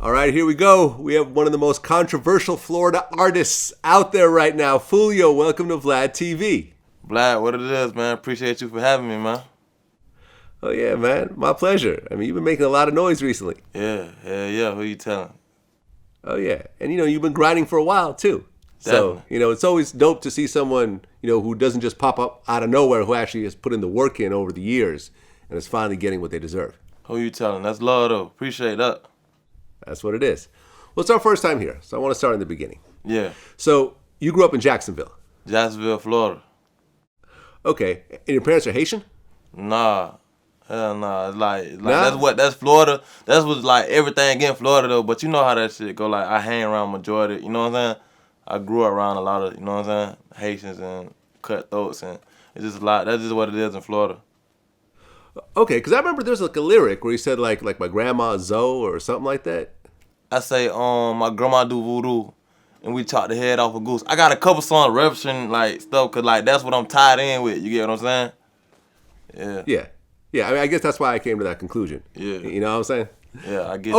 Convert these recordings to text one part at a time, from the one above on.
All right, here we go. We have one of the most controversial Florida artists out there right now. Foolio, welcome to VladTV. Vlad, what it is, man. Appreciate you for having me, man. Oh, yeah, man. My pleasure. I mean, you've been making a lot of noise recently. Yeah. Who you telling? Oh, yeah. And, you've been grinding for a while, too. Definitely. So, it's always dope to see someone, who doesn't just pop up out of nowhere, who actually has put in the work in over the years and is finally getting what they deserve. Who you telling? That's love, though. Appreciate that. That's what it is. Well, it's our first time here, so I want to start in the beginning. Yeah. So, you grew up in Jacksonville. Jacksonville, Florida. Okay. And your parents are Haitian? Nah. Hell nah. It's Nah? that's Florida. That's what's like everything in Florida, though. But you know how that shit go. Like, I hang around majority, you know what I'm saying? I grew up around a lot of, you know what I'm saying? Haitians and cutthroats, and it's just a lot. That's just what it is in Florida. Okay, because I remember there's like a lyric where you said like my grandma Zoe or something like that. I say, my grandma do voodoo, and we chop the head off a goose. I got a couple songs referencing like stuff, cause like that's what I'm tied in with. You get what I'm saying? Yeah. Yeah. I mean, I guess that's why I came to that conclusion. Yeah. You know what I'm saying? Yeah, I get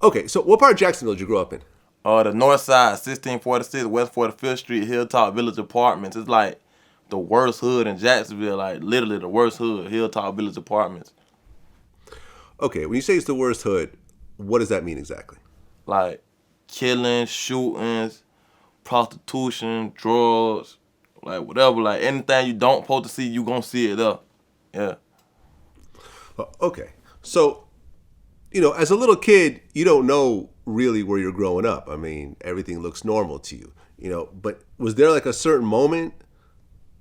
Okay. So, what part of Jacksonville did you grow up in? The north side, 1646 West 45th Street, Hilltop Village Apartments. It's like the worst hood in Jacksonville, like literally the worst hood, Hilltop Village Apartments. Okay, when you say it's the worst hood, what does that mean exactly? Like killings, shootings, prostitution, drugs, like whatever, like anything you don't supposed to see, you gonna see it up. Yeah. Okay, so as a little kid, you don't know really where you're growing up. I mean, everything looks normal to you, but was there like a certain moment,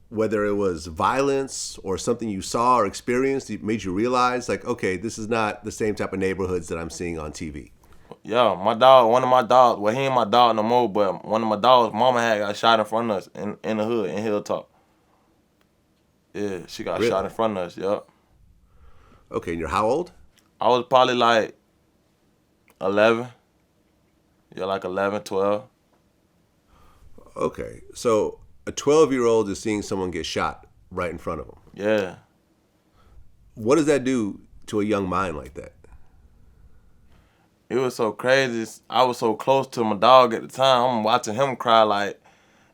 whether it was violence or something you saw or experienced that made you realize like, okay, this is not the same type of neighborhoods that I'm seeing on TV? Yeah, one of my dogs, well, he ain't my dog no more, but one of my dogs, mama had got shot in front of us in the hood, in Hilltop. Yeah, she got Really? shot in front of us, yup. Okay, and you're how old? I was probably like 11. Yeah, like 11, 12. Okay, so a 12-year-old is seeing someone get shot right in front of them. Yeah. What does that do to a young mind like that? It was so crazy. I was so close to my dog at the time. I'm watching him cry like,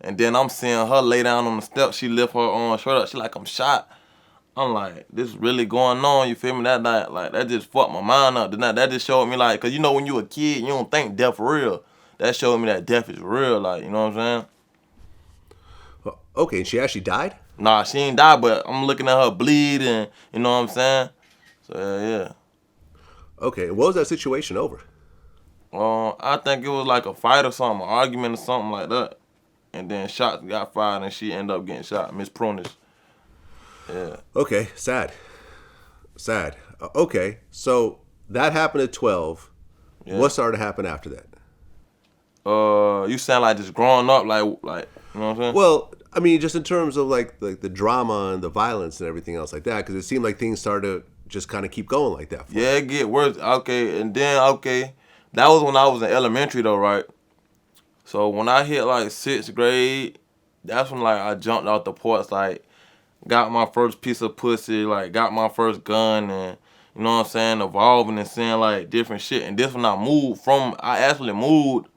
and then I'm seeing her lay down on the steps. She lift her shirt up. She like, I'm shot. I'm like, this really going on. You feel me? That night, like that just fucked my mind up. That just showed me like, cause when you a kid, you don't think death real. That showed me that death is real. Like, you know what I'm saying? Okay, and she actually died? Nah, she ain't died, but I'm looking at her bleed, and you know what I'm saying? So yeah. Okay, what was that situation over? I think it was like a fight or something, an argument or something like that. And then shots got fired and she ended up getting shot. Miss Prunish. Yeah. Okay, sad. Okay, so that happened at 12. Yeah. What started to happen after that? You sound like just growing up, like you know what I'm saying? Well, I mean, just in terms of like the drama and the violence and everything else like that, because it seemed like things started to just kind of keep going like that. Yeah, it get worse. Okay, and then that was when I was in elementary though, right? So when I hit like 6th grade, that's when like I jumped out the porch, like got my first piece of pussy, like got my first gun, and you know what I'm saying, evolving and seeing like different shit. And this when I actually moved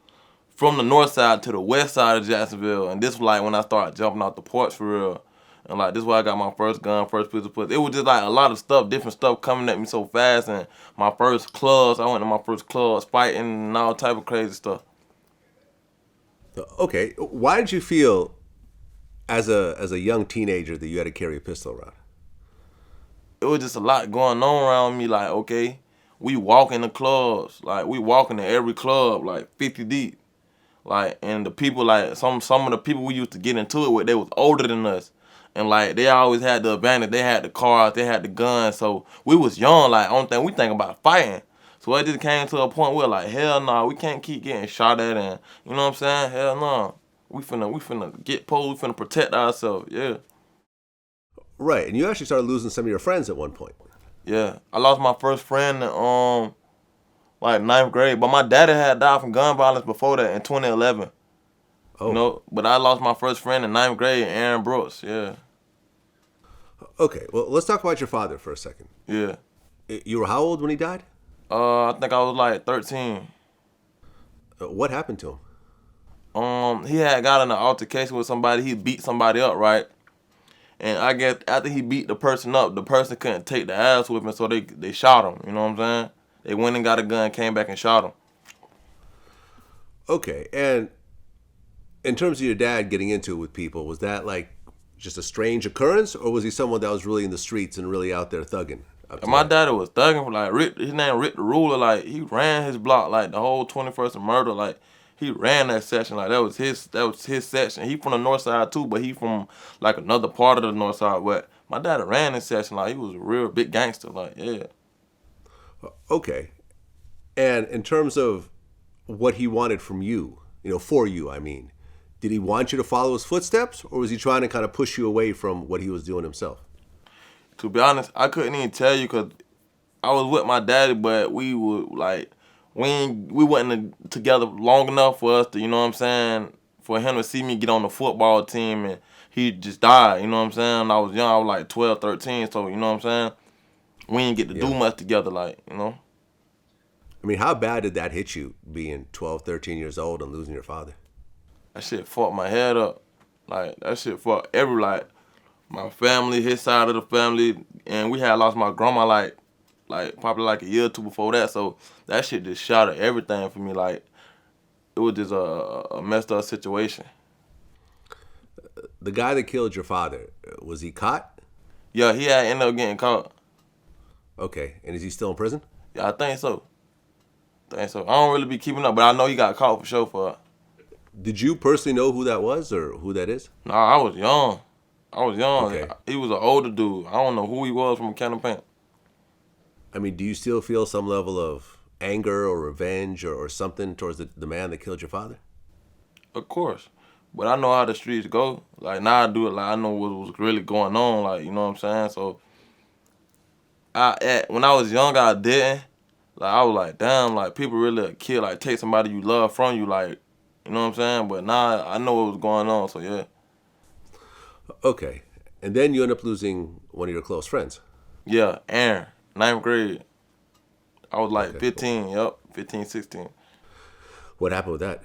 from the north side to the west side of Jacksonville, and this was like when I started jumping out the porch for real. And like this is where I got my first gun, first piece of pussy. It was just like a lot of stuff, different stuff coming at me so fast, and my first clubs, I went to my first clubs fighting and all type of crazy stuff. Okay, why did you feel as a young teenager that you had to carry a pistol around? It was just a lot going on around me. Like, okay, we walk in the clubs, like we walking in every club, like 50 deep. Like, and the people, like some of the people we used to get into it with, they was older than us. And like they always had the advantage. They had the cars, they had the guns. So we was young, like only thing we think about fighting. So it just came to a point where like, hell no, we can't keep getting shot at, and you know what I'm saying? Hell no. We finna get posed, we finna protect ourselves, yeah. Right, and you actually started losing some of your friends at one point. Yeah. I lost my first friend in like 9th grade, but my daddy had died from gun violence before that in 2011. Oh. But I lost my first friend in 9th grade, Aaron Brooks, yeah. Okay, well, let's talk about your father for a second. Yeah. You were how old when he died? I think I was like 13. What happened to him? He had got in an altercation with somebody. He beat somebody up, right? And I guess after he beat the person up, the person couldn't take the ass whipping, so they shot him. You know what I'm saying? They went and got a gun, came back and shot him. Okay, and in terms of your dad getting into it with people, was that like just a strange occurrence, or was he someone that was really in the streets and really out there thugging? And my daddy was thugging, like Rick. His name Rick the Ruler. Like he ran his block, like the whole 21st and Murder. Like he ran that section, like that was his section. He from the north side too, but he from like another part of the north side. But my daddy ran this section, like he was a real big gangster. Like yeah. Okay, and in terms of what he wanted from you, for you, I mean, did he want you to follow his footsteps, or was he trying to kind of push you away from what he was doing himself? To be honest, I couldn't even tell you because I was with my daddy, but we would like we wasn't together long enough for us to, you know what I'm saying, for him to see me get on the football team and he just died, you know what I'm saying? I was young, I was like 12, 13, so you know what I'm saying? We didn't get to do much together, like, you know? I mean, how bad did that hit you, being 12, 13 years old and losing your father? That shit fucked my head up. Like, that shit fucked like, my family, his side of the family, and we had lost my grandma, like probably like a year or two before that, so that shit just shattered everything for me. Like, it was just a messed up situation. The guy that killed your father, was he caught? Yeah, he had ended up getting caught. Okay, and is he still in prison? Yeah, I think so. I don't really be keeping up, but I know he got caught for sure for it. Did you personally know who that was or who that is? Nah, I was young. Okay. He was an older dude. I don't know who he was from Cannon Paint. I mean, do you still feel some level of anger or revenge or something towards the man that killed your father? Of course. But I know how the streets go. Like, now I do it like I know what was really going on. Like, you know what I'm saying? So, when I was young, I didn't. Like, I was like, damn, like, people really kill, like, take somebody you love from you, like, you know what I'm saying? But now I know what was going on, so yeah. Okay. And then you end up losing one of your close friends. Yeah, Aaron, 9th grade. I was like Okay. 15, 15, 16. What happened with that?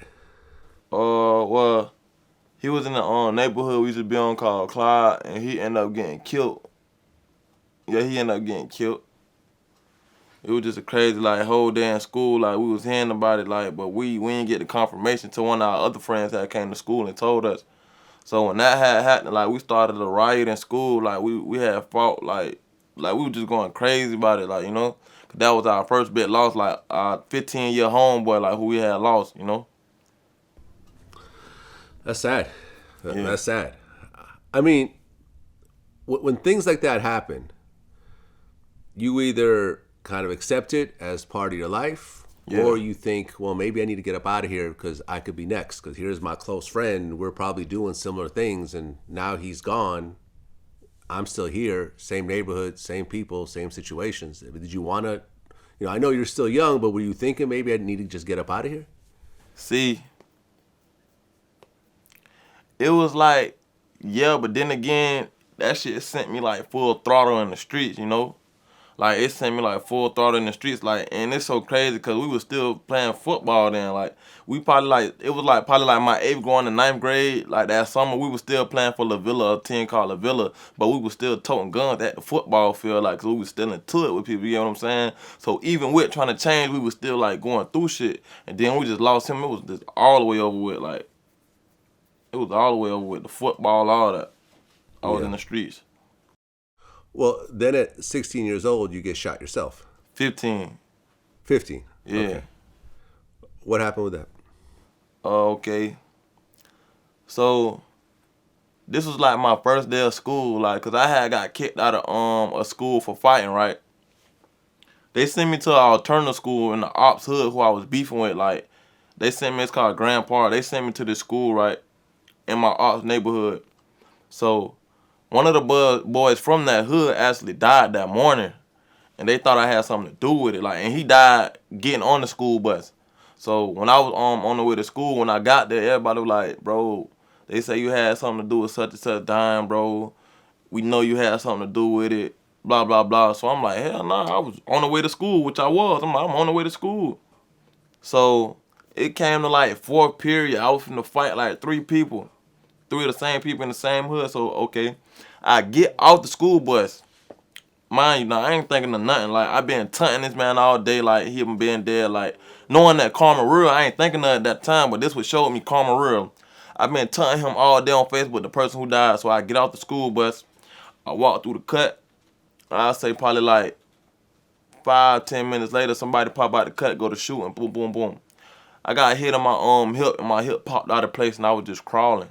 Well, he was in the neighborhood we used to be on called Clyde, and he ended up getting killed. Yeah, he ended up getting killed. It was just a crazy, like, whole day in school. Like, we was hearing about it, like, but we didn't get the confirmation till one of our other friends that came to school and told us. So when that had happened, like, we started a riot in school. Like, we had fought, like we were just going crazy about it, like, you know? 'Cause that was our first big loss, like, our 15-year homeboy, like, who we had lost, you know? That's sad. Yeah. That's sad. I mean, when things like that happen, you either kind of accept it as part of your life, or you think, well, maybe I need to get up out of here because I could be next. Because here's my close friend. We're probably doing similar things, and now he's gone. I'm still here. Same neighborhood, same people, same situations. Did you want to? I know you're still young, but were you thinking maybe I need to just get up out of here? See, it was like, yeah, but then again, that shit sent me like full throttle in the streets, you know? Like, it sent me like full throttle in the streets, like, and it's so crazy because we was still playing football then. Like, we probably like, it was like probably like my 8th going to 9th grade, like that summer, we was still playing for La Villa, a team called La Villa, but we was still toting guns at the football field, like, cause we was still into it with people, you know what I'm saying? So even with trying to change, we was still like going through shit, and then we just lost him, it was just all the way over with, like, it was all the way over with the football, all that. I was in the streets. Well, then at 16 years old, you get shot yourself. 15. 15? Yeah. Okay. What happened with that? Okay. So, this was like my first day of school, like, cause I had got kicked out of a school for fighting, right? They sent me to an alternative school in the ops hood who I was beefing with, like, they sent me, it's called Grand Park, they sent me to this school, right, in my ops neighborhood. So, one of the boys from that hood actually died that morning, and they thought I had something to do with it. Like, and he died getting on the school bus. So when I was on the way to school, when I got there, everybody was like, "Bro, they say you had something to do with such and such dying, bro. We know you had something to do with it." blah, blah, blah. So I'm like, hell nah, I was on the way to school, which I was. I'm like, I'm on the way to school. So it came to like fourth period. I was finna fight like 3 people. 3 of the same people in the same hood. So, okay. I get off the school bus. Mind you, now I ain't thinking of nothing. Like, I been taunting this man all day, like, him being dead. Like, knowing that karma real, I ain't thinking of it at that time, but this would show me karma real. I been taunting him all day on Facebook, the person who died. So I get off the school bus. I walk through the cut. I'll say probably like 5-10 minutes later, somebody pop out the cut, go to shooting, boom, boom, boom. I got hit on my hip, and my hip popped out of place, and I was just crawling,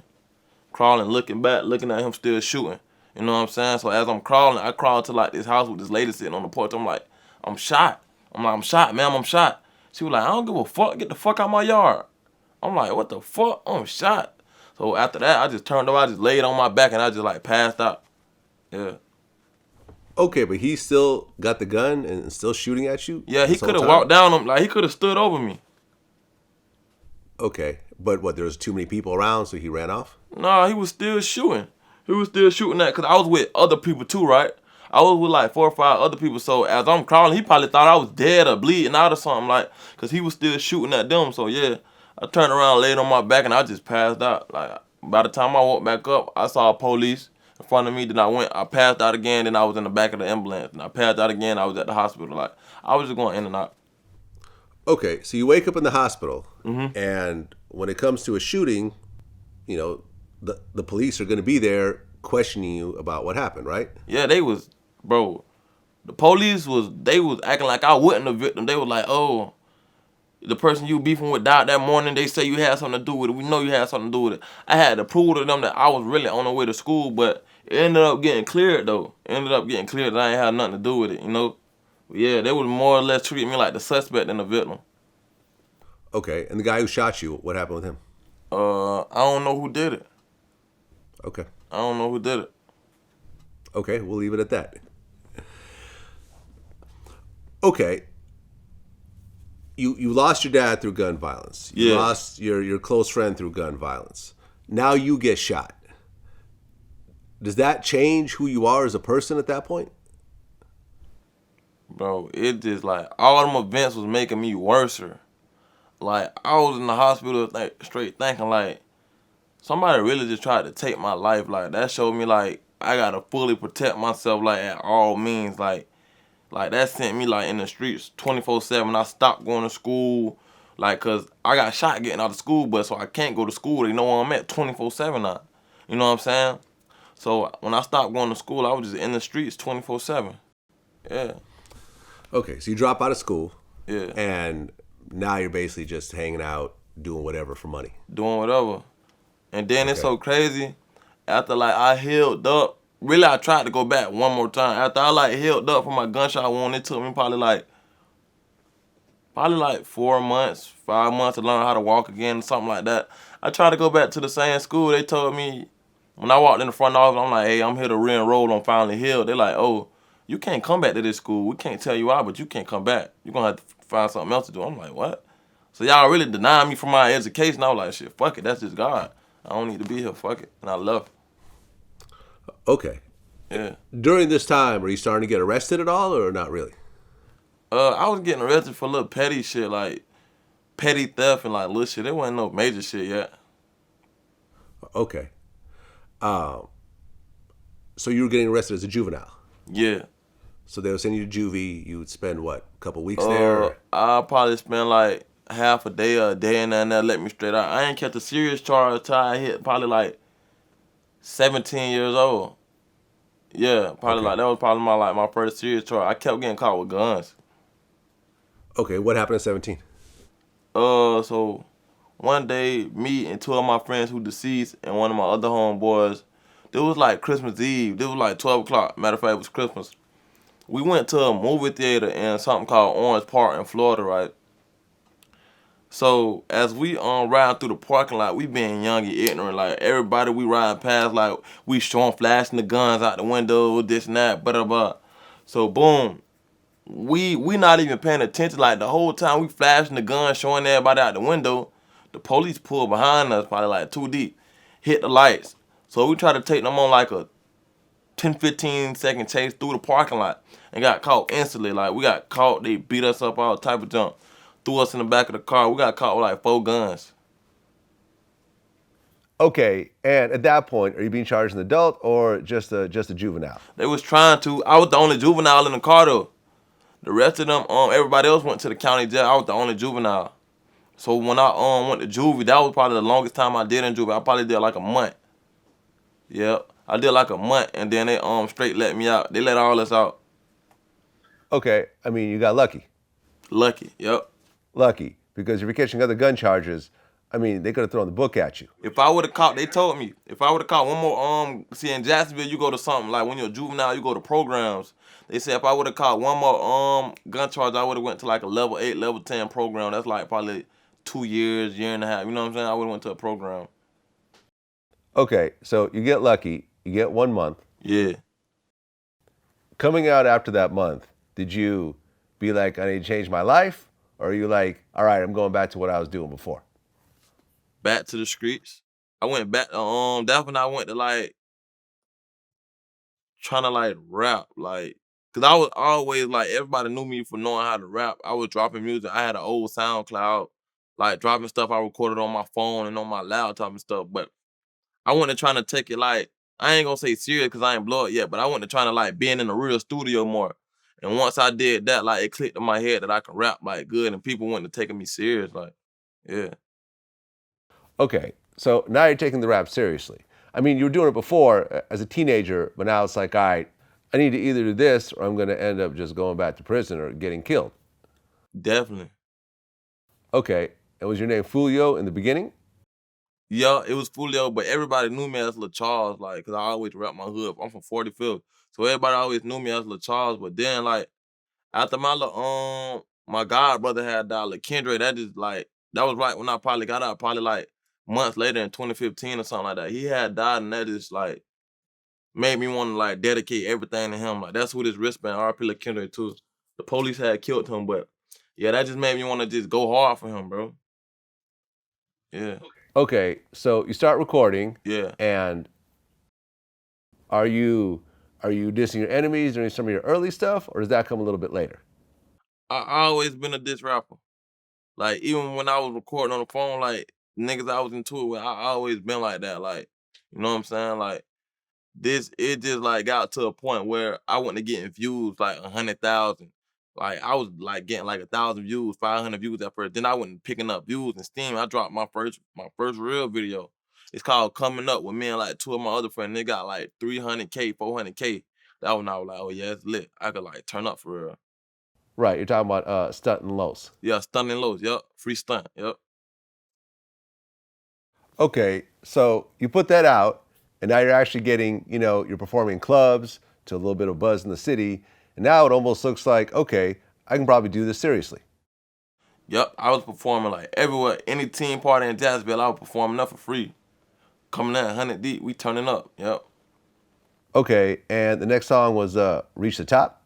looking back, looking at him still shooting. You know what I'm saying? So as I'm crawling, I crawled to like this house with this lady sitting on the porch. I'm like, I'm shot. I'm shot, ma'am, I'm shot. She was like, I don't give a fuck, get the fuck out my yard. I'm like, what the fuck? I'm shot. So after that, I just turned over, I just laid on my back, and I just like passed out. Yeah. Okay, but he still got the gun and still shooting at you? Yeah, he could have walked down him, like he could have stood over me. Okay, but what, there was too many people around, so he ran off? Nah, he was still shooting. He was still shooting at, because I was with other people too, right? I was with like 4 or 5 other people, so as I'm crawling, he probably thought I was dead or bleeding out or something, like, because he was still shooting at them. So yeah, I turned around, laid on my back, and I just passed out. Like, by the time I woke back up, I saw police in front of me, then I passed out again, then I was in the back of the ambulance, and I passed out again, I was at the hospital. Like, I was just going in and out. Okay, so you wake up in the hospital, and when it comes to a shooting, you know, the police are going to be there questioning you about what happened, right? Yeah, they was, bro, the police they was acting like I wasn't a victim. They was like, oh, the person you beefing with died that morning. They say you had something to do with it. We know you had something to do with it. I had to prove to them that I was really on the way to school, but it ended up getting cleared, though. It ended up getting cleared that I ain't had nothing to do with it, you know? Yeah, they would more or less treat me like the suspect than the victim. Okay, and the guy who shot you, what happened with him? I don't know who did it. Okay. I don't know who did it. Okay, we'll leave it at that. Okay. You lost your dad through gun violence. You lost your close friend through gun violence. Now you get shot. Does that change who you are as a person at that point? Bro, it just like all them events was making me worser. Like, I was in the hospital like straight thinking like somebody really just tried to take my life. Like, that showed me like I gotta fully protect myself like at all means. Like that sent me like in the streets 24/7. I stopped going to school, like, cause I got shot getting out of school bus, so I can't go to school. They know where I'm at 24/7 now. You know what I'm saying? So when I stopped going to school, I was just in the streets 24/7. Yeah. Okay, so you drop out of school. Yeah. And now you're basically just hanging out, doing whatever for money. Doing whatever. And then it's so crazy. After like I healed up, really I tried to go back one more time. After I like healed up from my gunshot wound, it took me probably like 4 months, 5 months to learn how to walk again, something like that. I tried to go back to the same school. They told me when I walked in the front office, I'm like, hey, I'm here to re-enroll. I'm finally healed. They're like, oh, you can't come back to this school. We can't tell you why, but you can't come back. You're going to have to find something else to do. I'm like, what? So y'all really denying me from my education. I was like, shit, fuck it. That's just God. I don't need to be here. Fuck it. And I left. Okay. Yeah. During this time, are you starting to get arrested at all or not really? I was getting arrested for little petty shit, like petty theft and like little shit. There wasn't no major shit yet. Okay. So you were getting arrested as a juvenile? Yeah. So they would send you to juvie. You would spend, what, a couple weeks there? I'll probably spend like half a day or a day and then they'll let me straight out. I ain't kept a serious charge until I hit probably like 17 years old. Yeah, probably like that was probably my first serious charge. I kept getting caught with guns. Okay, what happened at 17? So one day, me and 2 of my friends who deceased and one of my other homeboys, it was like Christmas Eve. It was like 12 o'clock. Matter of fact, it was Christmas. We went to a movie theater in something called Orange Park in Florida, right? So as we riding through the parking lot, we being young and ignorant. Like everybody we riding past, like we showing flashing the guns out the window, this and that, blah blah. So boom, we not even paying attention. Like the whole time we flashing the gun, showing everybody out the window. The police pulled behind us, probably like 2 deep, hit the lights. So we try to take them on like a 10, 15-second chase through the parking lot and got caught instantly. Like, we got caught. They beat us up, all type of junk. Threw us in the back of the car. We got caught with like 4 guns. Okay, and at that point, are you being charged as an adult or just a juvenile? They was trying to. I was the only juvenile in the car though. The rest of them, everybody else went to the county jail. I was the only juvenile. So when I went to juvie, that was probably the longest time I did in juvie. I probably did like a month. Yep. I did like a month, and then they straight let me out. They let all us out. Okay, I mean, you got lucky. Lucky. Yep. Lucky, because if you're catching other gun charges, I mean, they could have thrown the book at you. If I would have caught, they told me, if I would have caught one more, see, in Jacksonville, you go to something, like when you're a juvenile, you go to programs. They said if I would have caught one more gun charge, I would have went to like a level 8, level 10 program. That's like probably 2 years, year and a half. You know what I'm saying? I would have went to a program. Okay, so you get lucky, you get 1 month. Yeah. Coming out after that month, did you be like, I need to change my life? Or are you like, all right, I'm going back to what I was doing before? Back to the streets. I went back, that's when I went to like, trying to like rap, like, cause I was always like, everybody knew me for knowing how to rap. I was dropping music. I had an old SoundCloud, like dropping stuff I recorded on my phone and on my laptop and stuff. But I wasn't trying to take it like, I ain't gonna say serious cause I ain't blow it yet, but I wasn't trying to like being in the real studio more. And once I did that, like it clicked in my head that I can rap like good and people wasn't taking me serious. Like, yeah. Okay, so now you're taking the rap seriously. I mean, you were doing it before as a teenager, but now it's like, all right, I need to either do this or I'm going to end up just going back to prison or getting killed. Definitely. Okay, and was your name Foolio in the beginning? Yeah, it was Foolio, but everybody knew me as Lil Charles, like, cause I always rap my hood. I'm from 45th, so everybody always knew me as Lil Charles. But then, like, after my god brother had died, like Kendra, that just like that was right when I probably got out, probably like months later in 2015 or something like that. He had died, and that just like made me want to like dedicate everything to him. Like that's who this wristband, RP Lil Kendra too. The police had killed him, but yeah, that just made me want to just go hard for him, bro. Yeah, Okay, so you start recording, yeah. and are you dissing your enemies during some of your early stuff, or does that come a little bit later? I always been a diss rapper. Like even when I was recording on the phone, like niggas I was into it with, I always been like that. Like, you know what I'm saying? Like this, it just like got to a point where I wasn't getting views like 100,000. Like I was like getting like 1,000 views, 500 views at first. Then I wasn't picking up views and Steam. I dropped my first real video. It's called Coming Up with me and like 2 of my other friends. They got like 300K, 400K. That one I was like, oh yeah, it's lit. I could like turn up for real. Right, you're talking about Stunt and Los. Yeah, stunning lows. Yep, free stunt. Yep. Okay, so you put that out, and now you're actually getting, you're performing in clubs to a little bit of buzz in the city, and now it almost looks like, okay, I can probably do this seriously. Yep, I was performing like everywhere. Any team party in Jacksonville, I was performing up for free. Coming in 100 deep, we turning up. Yep. Okay, and the next song was Reach the Top.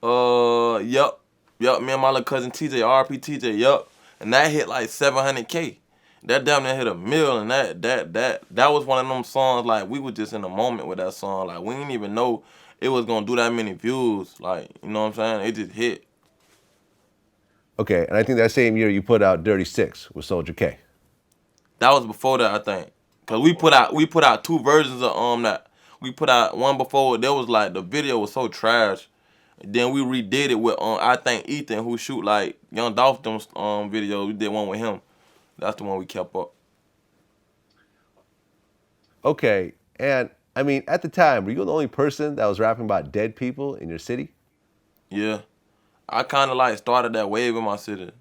Yep. Yep, me and my little cousin TJ, RP TJ, yep. And that hit like 700K. That damn near hit a mill, and that was one of them songs, like, we were just in the moment with that song. Like, we didn't even know it was gonna do that many views. Like, you know what I'm saying? It just hit. Okay, and I think that same year you put out Dirty Six with Soldier K. That was before that, I think. Cause we put out 2 versions of that. We put out one before. There was like the video was so trash. Then we redid it with I think Ethan, who shoot like Young Dolphins videos. We did one with him. That's the one we kept up. Okay, and I mean, at the time, were you the only person that was rapping about dead people in your city? Yeah. I kinda like started that wave in my city.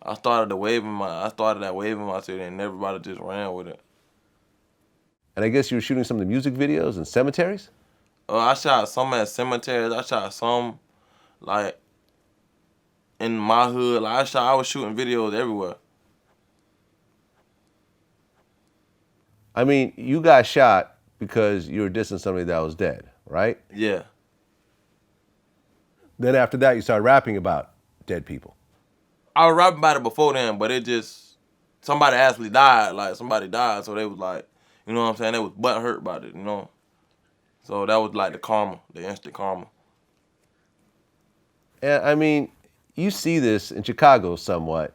I started that wave in my city and everybody just ran with it. And I guess you were shooting some of the music videos in cemeteries? I shot some at cemeteries. I shot some like in my hood. Like I was shooting videos everywhere. I mean, you got shot because you were dissing somebody that was dead, right? Yeah. Then after that, you started rapping about dead people. I was rapping about it before then, but it just somebody actually died. Like somebody died, so they was like, you know what I'm saying? They was butt hurt about it, you know. So that was like the karma, the instant karma. And I mean, you see this in Chicago somewhat,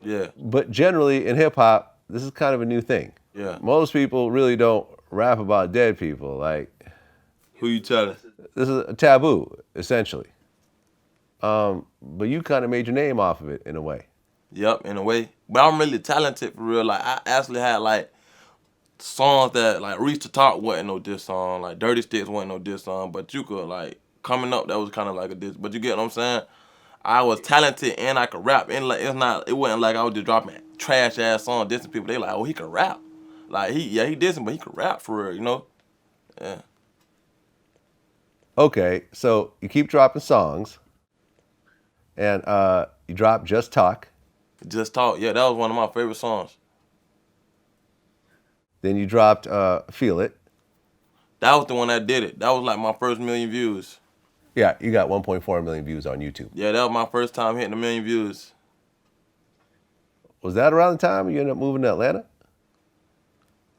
Yeah, but generally in hip hop, this is kind of a new thing. yeah. Most people really don't rap about dead people. Like, Who you telling? this is a taboo, essentially. But you kind of made your name off of it in a way. Yep, in a way. But I'm really talented for real. Like I actually had like songs that like Reach the Top wasn't no diss song. Like Dirty Sticks wasn't no diss song. But you could like coming up that was kind of like a diss. But you get what I'm saying? I was talented and I could rap. And like it wasn't like I was just dropping trash ass songs dissing people. They like, oh, he could rap. Like he dissing, but he could rap for real, you know? Yeah. Okay, so you keep dropping songs, and you drop Just Talk. Just Talk. Yeah, that was one of my favorite songs. Then you dropped Feel It. That was the one that did it. That was like my first million views. Yeah, you got 1.4 million views on YouTube. Yeah, that was my first time hitting 1 million views. Was that around the time you ended up moving to Atlanta?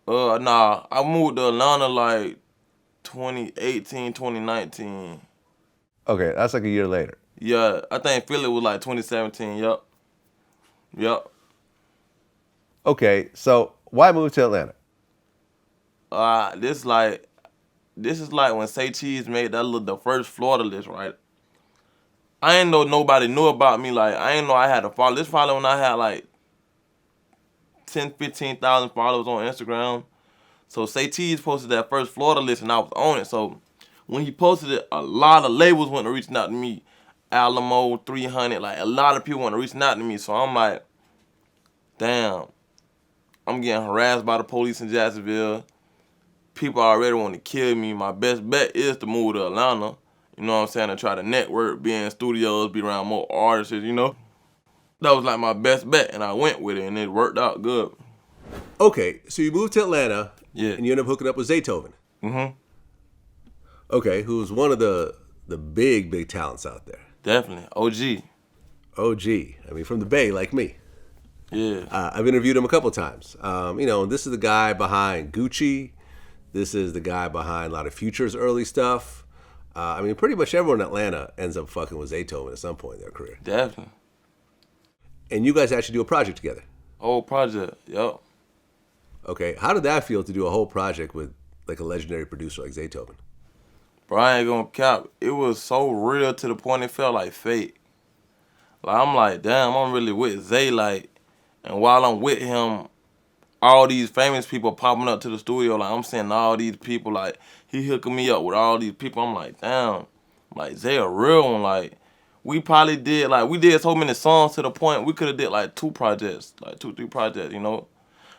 Nah, I moved to Atlanta like 2018, 2019. Okay, that's like a year later. Yeah, I think Philly was like 2017. Yup. Yup. Okay, so why move to Atlanta? This is like when Say Cheese made the first Florida list, right? I ain't know nobody knew about me. Like I ain't know I had a follow. This follow when I had like 10, 15,000 followers on Instagram. So Say Cheese posted that first Florida list and I was on it. So when he posted it, a lot of labels went reaching out to me. Alamo, 300, like a lot of people went reaching out to me. So I'm like, damn, I'm getting harassed by the police in Jacksonville. People already want to kill me. My best bet is to move to Atlanta. You know what I'm saying? To try to network, be in studios, be around more artists, you know? That was like my best bet, and I went with it, and it worked out good. Okay, so you moved to Atlanta, Yeah. and you end up hooking up with Zaytoven. Mm-hmm. Okay, who's one of the big talents out there. Definitely. OG. OG. I mean, from the Bay, like me. Yeah. I've interviewed him a couple times. This is the guy behind Gucci. This is the guy behind a lot of Future's early stuff. Pretty much everyone in Atlanta ends up fucking with Zaytoven at some point in their career. Definitely. And you guys actually do a project together. Whole project. Yup. Okay, how did that feel to do a whole project with like a legendary producer like Zaytoven? Bro, I ain't gonna cap. It was so real to the point it felt like fake. Like, I'm like, damn, I'm really with Zay, like, and while I'm with him, all these famous people popping up to the studio, like, I'm seeing all these people, like, he hooking me up with all these people. I'm like, damn, like, Zay a real one, like, we did so many songs to the point we could have did, like, 3 projects, you know?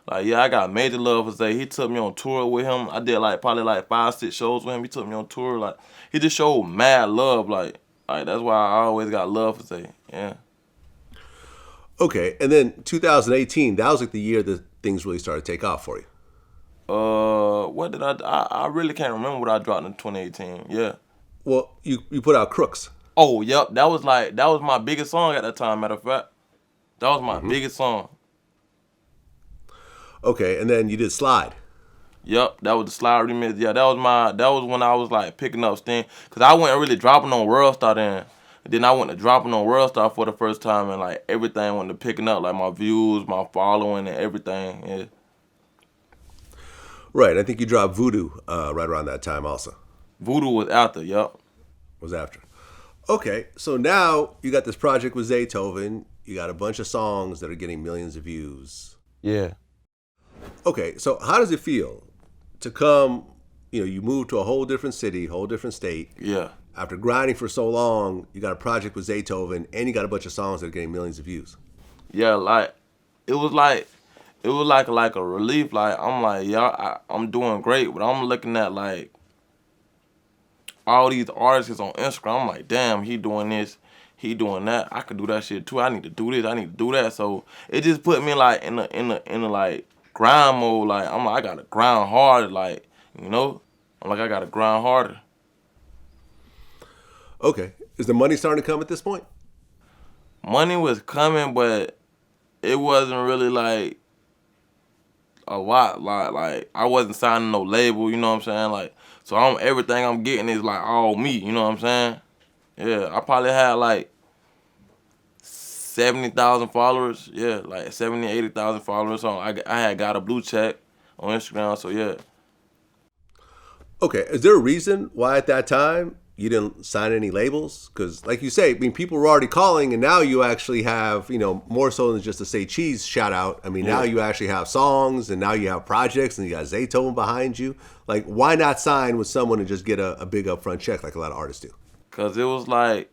Like, yeah, I got major love for Zay. He took me on tour with him. I did, like, probably, like, 5, 6 shows with him. He took me on tour, like, he just showed mad love, like that's why I always got love for Zay, yeah. Okay, and then 2018, that was like the year that things really started to take off for you. What did I really can't remember what I dropped in 2018. Yeah. Well, you put out Crooks. Oh, yep. That was my biggest song at that time, matter of fact. That was my biggest song. Okay, and then you did Slide. Yep, that was the Slide remix. Yeah, that was when I was like picking up steam. Cause I wasn't really dropping on World Star then. And then I went to dropping on World Star for the first time and like everything went to picking up, like my views, my following and everything. Yeah. Right, I think you dropped Voodoo right around that time also. Voodoo was after, yep. Was after. Okay, so now you got this project with Zaytoven. You got a bunch of songs that are getting millions of views. Yeah. Okay, so how does it feel to come, you moved to a whole different city, whole different state. Yeah. After grinding for so long, you got a project with Zaytoven, and you got a bunch of songs that are getting millions of views. Yeah, it was like a relief. Like I'm like, yeah, I'm doing great, but I'm looking at like all these artists on Instagram. I'm like, damn, he doing this, he doing that. I could do that shit too. I need to do this. I need to do that. So it just put me like in a like grind mode. Like I'm like, I gotta grind hard. Like I'm like I gotta grind harder. Okay, is the money starting to come at this point? Money was coming, but it wasn't really like a lot. Like I wasn't signing no label, you know what I'm saying? Like, so everything I'm getting is like all me, you know what I'm saying? Yeah, I probably had like 70,000 followers. Yeah, like 70, 80,000 followers. So I had got a blue check on Instagram. So yeah. Okay, is there a reason why at that time you didn't sign any labels? Because, like you say, I mean, people were already calling, and now you actually have, more so than just a Say Cheese shout out. I mean, now you actually have songs, and now you have projects, and you got Zaytoven behind you. Like, why not sign with someone and just get a big upfront check like a lot of artists do? Cause it was like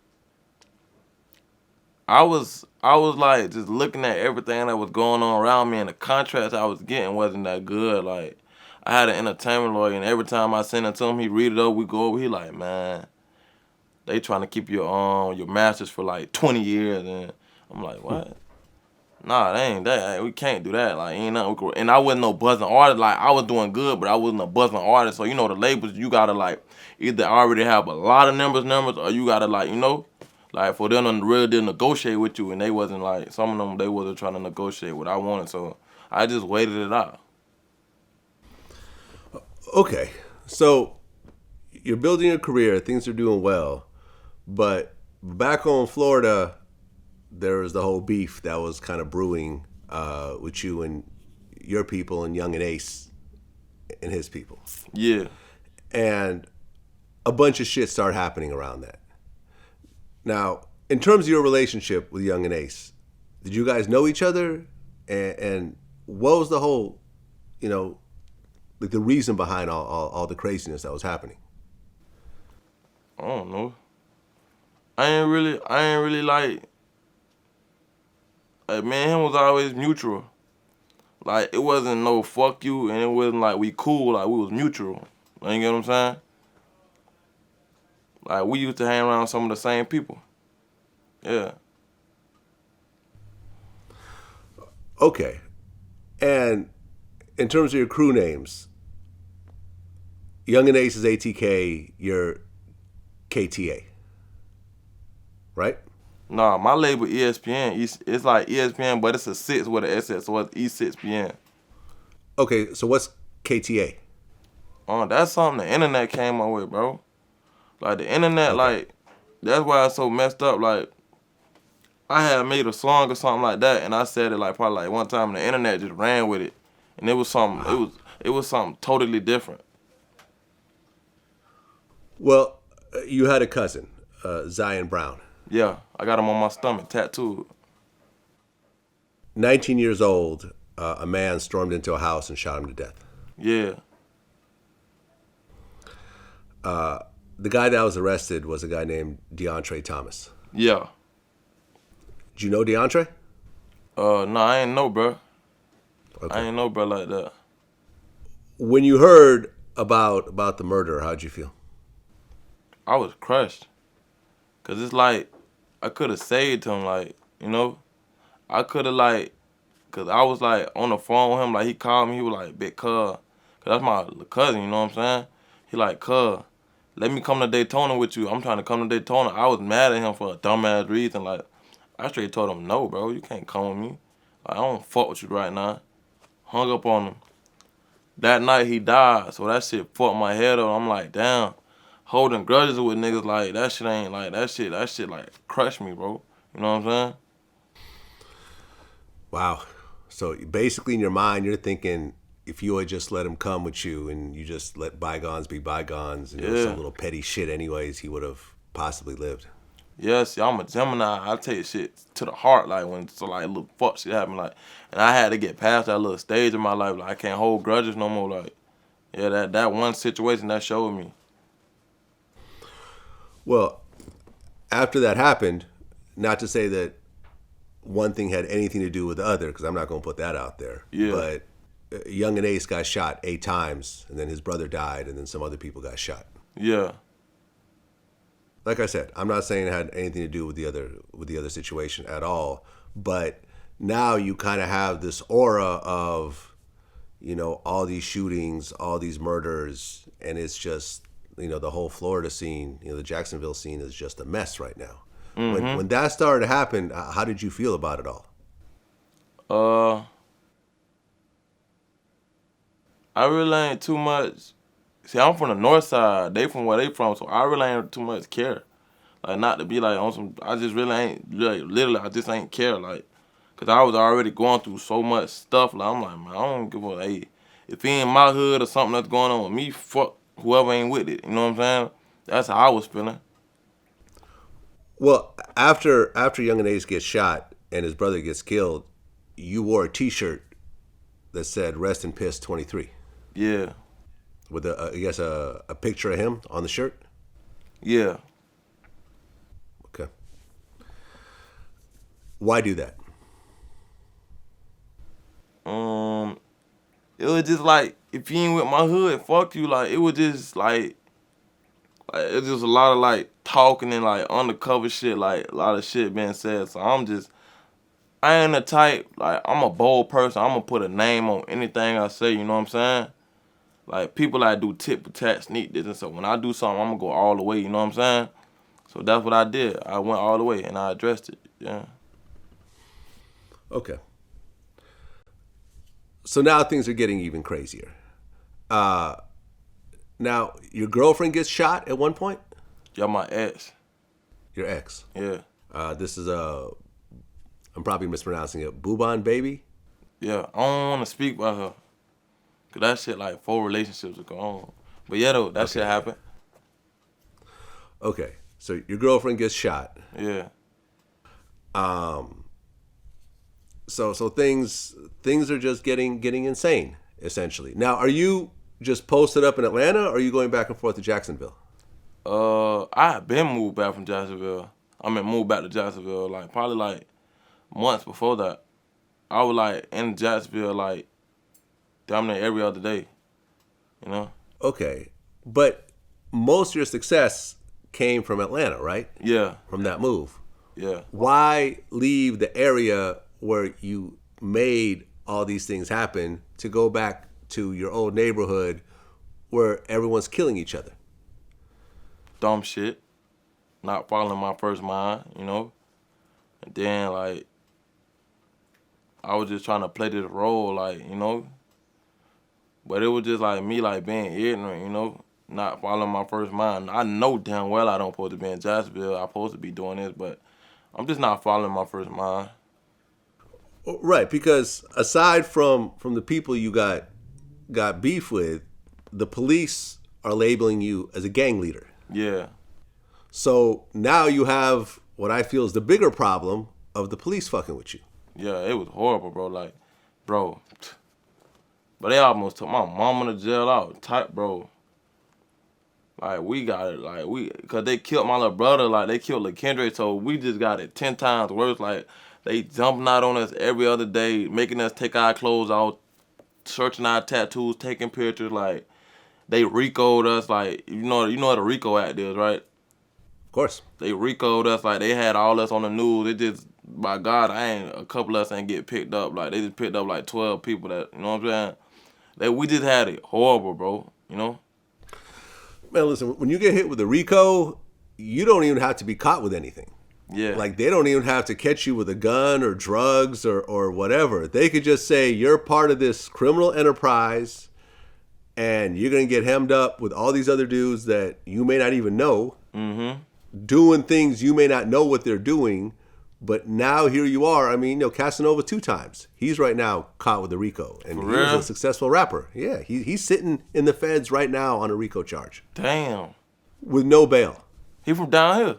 I was like just looking at everything that was going on around me, and the contracts I was getting wasn't that good. Like I had an entertainment lawyer, and every time I send it to him, he read it over. We go over. He like, man, they trying to keep your masters for like 20 years, and I'm like, what? Nah, they ain't that. We can't do that. Like ain't nothing. And I wasn't no buzzing artist. Like I was doing good, but I wasn't a buzzing artist. So the labels, you gotta like either already have a lot of numbers, or you gotta like like for them to really did negotiate with you, and they wasn't like some of them they wasn't trying to negotiate what I wanted. So I just waited it out. Okay, so you're building a career, things are doing well, but back home in Florida, there was the whole beef that was kind of brewing with you and your people and Yungeen Ace and his people. Yeah. And a bunch of shit started happening around that. Now, in terms of your relationship with Yungeen Ace, did you guys know each other? And what was the whole, like the reason behind all the craziness that was happening? I don't know. I ain't really like me and him was always mutual. Like it wasn't no fuck you, and it wasn't like we cool. Like we was mutual. You get what I'm saying? Like we used to hang around some of the same people. Yeah. Okay. And in terms of your crew names, Yungeen Ace is ATK, you're KTA, right? Nah, my label ESPN. It's like ESPN, but it's a 6 with an SS, so it's E6PN. Okay, so what's KTA? That's something the internet came up with, bro. Like the internet, Okay. like that's why it's so messed up. Like I had made a song or something like that, and I said it like probably like one time, and the internet just ran with it, and it was something. It was something totally different. Well, you had a cousin, Zion Brown. Yeah, I got him on my stomach tattooed. 19 years old, a man stormed into a house and shot him to death. Yeah. The guy that was arrested was a guy named DeAndre Thomas. Yeah. Did you know DeAndre? No, I ain't know, bro. Okay. I ain't know, bro, like that. When you heard about the murder, how'd you feel? I was crushed. Cause it's like I could have saved him, like, I could have like, cause I was like on the phone with him, like he called me, he was like, big cuz, cause that's my cousin, you know what I'm saying? He like, cuz, let me come to Daytona with you. I'm trying to come to Daytona. I was mad at him for a dumbass reason, like, I straight told him, no, bro, you can't come with me. Like, I don't fuck with you right now. Hung up on him. That night he died, so that shit fucked my head up. I'm like, damn. Holding grudges with niggas like that shit ain't like that shit like crushed me, bro. You know what I'm saying? Wow. So basically in your mind, you're thinking if you had just let him come with you and you just let bygones be bygones and it was some little petty shit anyways, he would have possibly lived. Yes, I'm a Gemini. I take shit to the heart, like when little fuck shit happen, like, and I had to get past that little stage in my life, like I can't hold grudges no more, like, yeah, that one situation that showed me. Well, after that happened, not to say that one thing had anything to do with the other, because I'm not going to put that out there. Yeah. But Yungeen Ace got shot 8 times, and then his brother died, and then some other people got shot. Yeah. Like I said, I'm not saying it had anything to do with the other situation at all. But now you kind of have this aura of, all these shootings, all these murders, and it's just, the whole Florida scene, the Jacksonville scene is just a mess right now. Mm-hmm. When that started to happen, how did you feel about it all? I really ain't too much. See, I'm from the north side. They from where they from, so I really ain't too much care. Like, not to be like on some. I just really ain't like literally. I just ain't care like, cause I was already going through so much stuff. Like, I'm like, man, I don't give a. Hey, if he in my hood or something that's going on with me, fuck whoever ain't with it. You know what I'm saying? That's how I was feeling. Well, after Yungeen Ace gets shot and his brother gets killed, you wore a T-shirt that said "Rest in Piss 23" Yeah, with I guess a picture of him on the shirt. yeah. Okay. Why do that? It was just like if you ain't with my hood, fuck you. Like it was just like it's just a lot of like talking and like undercover shit, like a lot of shit being said. So I ain't the type, like I'm a bold person. I'm gonna put a name on anything I say, you know what I'm saying? Like people that do tit for tat, sneak this and so when I do something, I'm gonna go all the way, you know what I'm saying? So that's what I did. I went all the way and I addressed it. Yeah. Okay. So now things are getting even crazier. Now your girlfriend gets shot at one point. Y'all my ex. Your ex. Yeah. This is I'm probably mispronouncing it. Bouban baby. Yeah. I don't wanna speak about her. Cause that shit like 4 relationships ago on. But yeah though, that shit happened. Okay. So your girlfriend gets shot. Yeah. So things are just getting insane essentially. Now, are you just posted up in Atlanta, or are you going back and forth to Jacksonville? I had been moved back from Jacksonville. I mean, moved back to Jacksonville like probably like months before that. I was like in Jacksonville like damn near every other day. You know? Okay, but most of your success came from Atlanta, right? Yeah, From that move. yeah. Why leave the area where you made all these things happen to go back to your old neighborhood where everyone's killing each other? Dumb shit. Not following my first mind, you know? And then like I was just trying to play this role, like, you know? But it was just like me like being ignorant, you know? Not following my first mind. I know damn well I don't supposed to be in Jacksonville. I'm supposed to be doing this, but I'm just not following my first mind. Right, because aside from the people you got beef with, the police are labeling you as a gang leader. Yeah. So now you have what I feel is the bigger problem of the police fucking with you. Yeah, it was horrible, bro. Like, bro. But they almost took my mama to jail out. Type, bro. Like, we got it. Like, because they killed my little brother. Like, they killed LaKendre. So we just got it 10 times worse. Like, they jumping out on us every other day, making us take our clothes off, searching our tattoos, taking pictures. Like, they RICO'd us. Like, you know what a RICO act is, right? Of course. They RICO'd us. Like, they had all us on the news. It just, by God, a couple of us ain't get picked up. Like, they just picked up like 12 people that, you know what I'm saying? We just had it horrible, bro. You know? Man, listen, when you get hit with a RICO, you don't even have to be caught with anything. Yeah. Like, they don't even have to catch you with a gun or drugs or whatever. They could just say you're part of this criminal enterprise and you're going to get hemmed up with all these other dudes that you may not even know, doing things you may not know what they're doing. But now here you are. I mean, Casanova 2 times. He's right now caught with a RICO. And For he was real? a successful rapper. Yeah, he's sitting in the feds right now on a RICO charge Damn. with no bail. He from down here.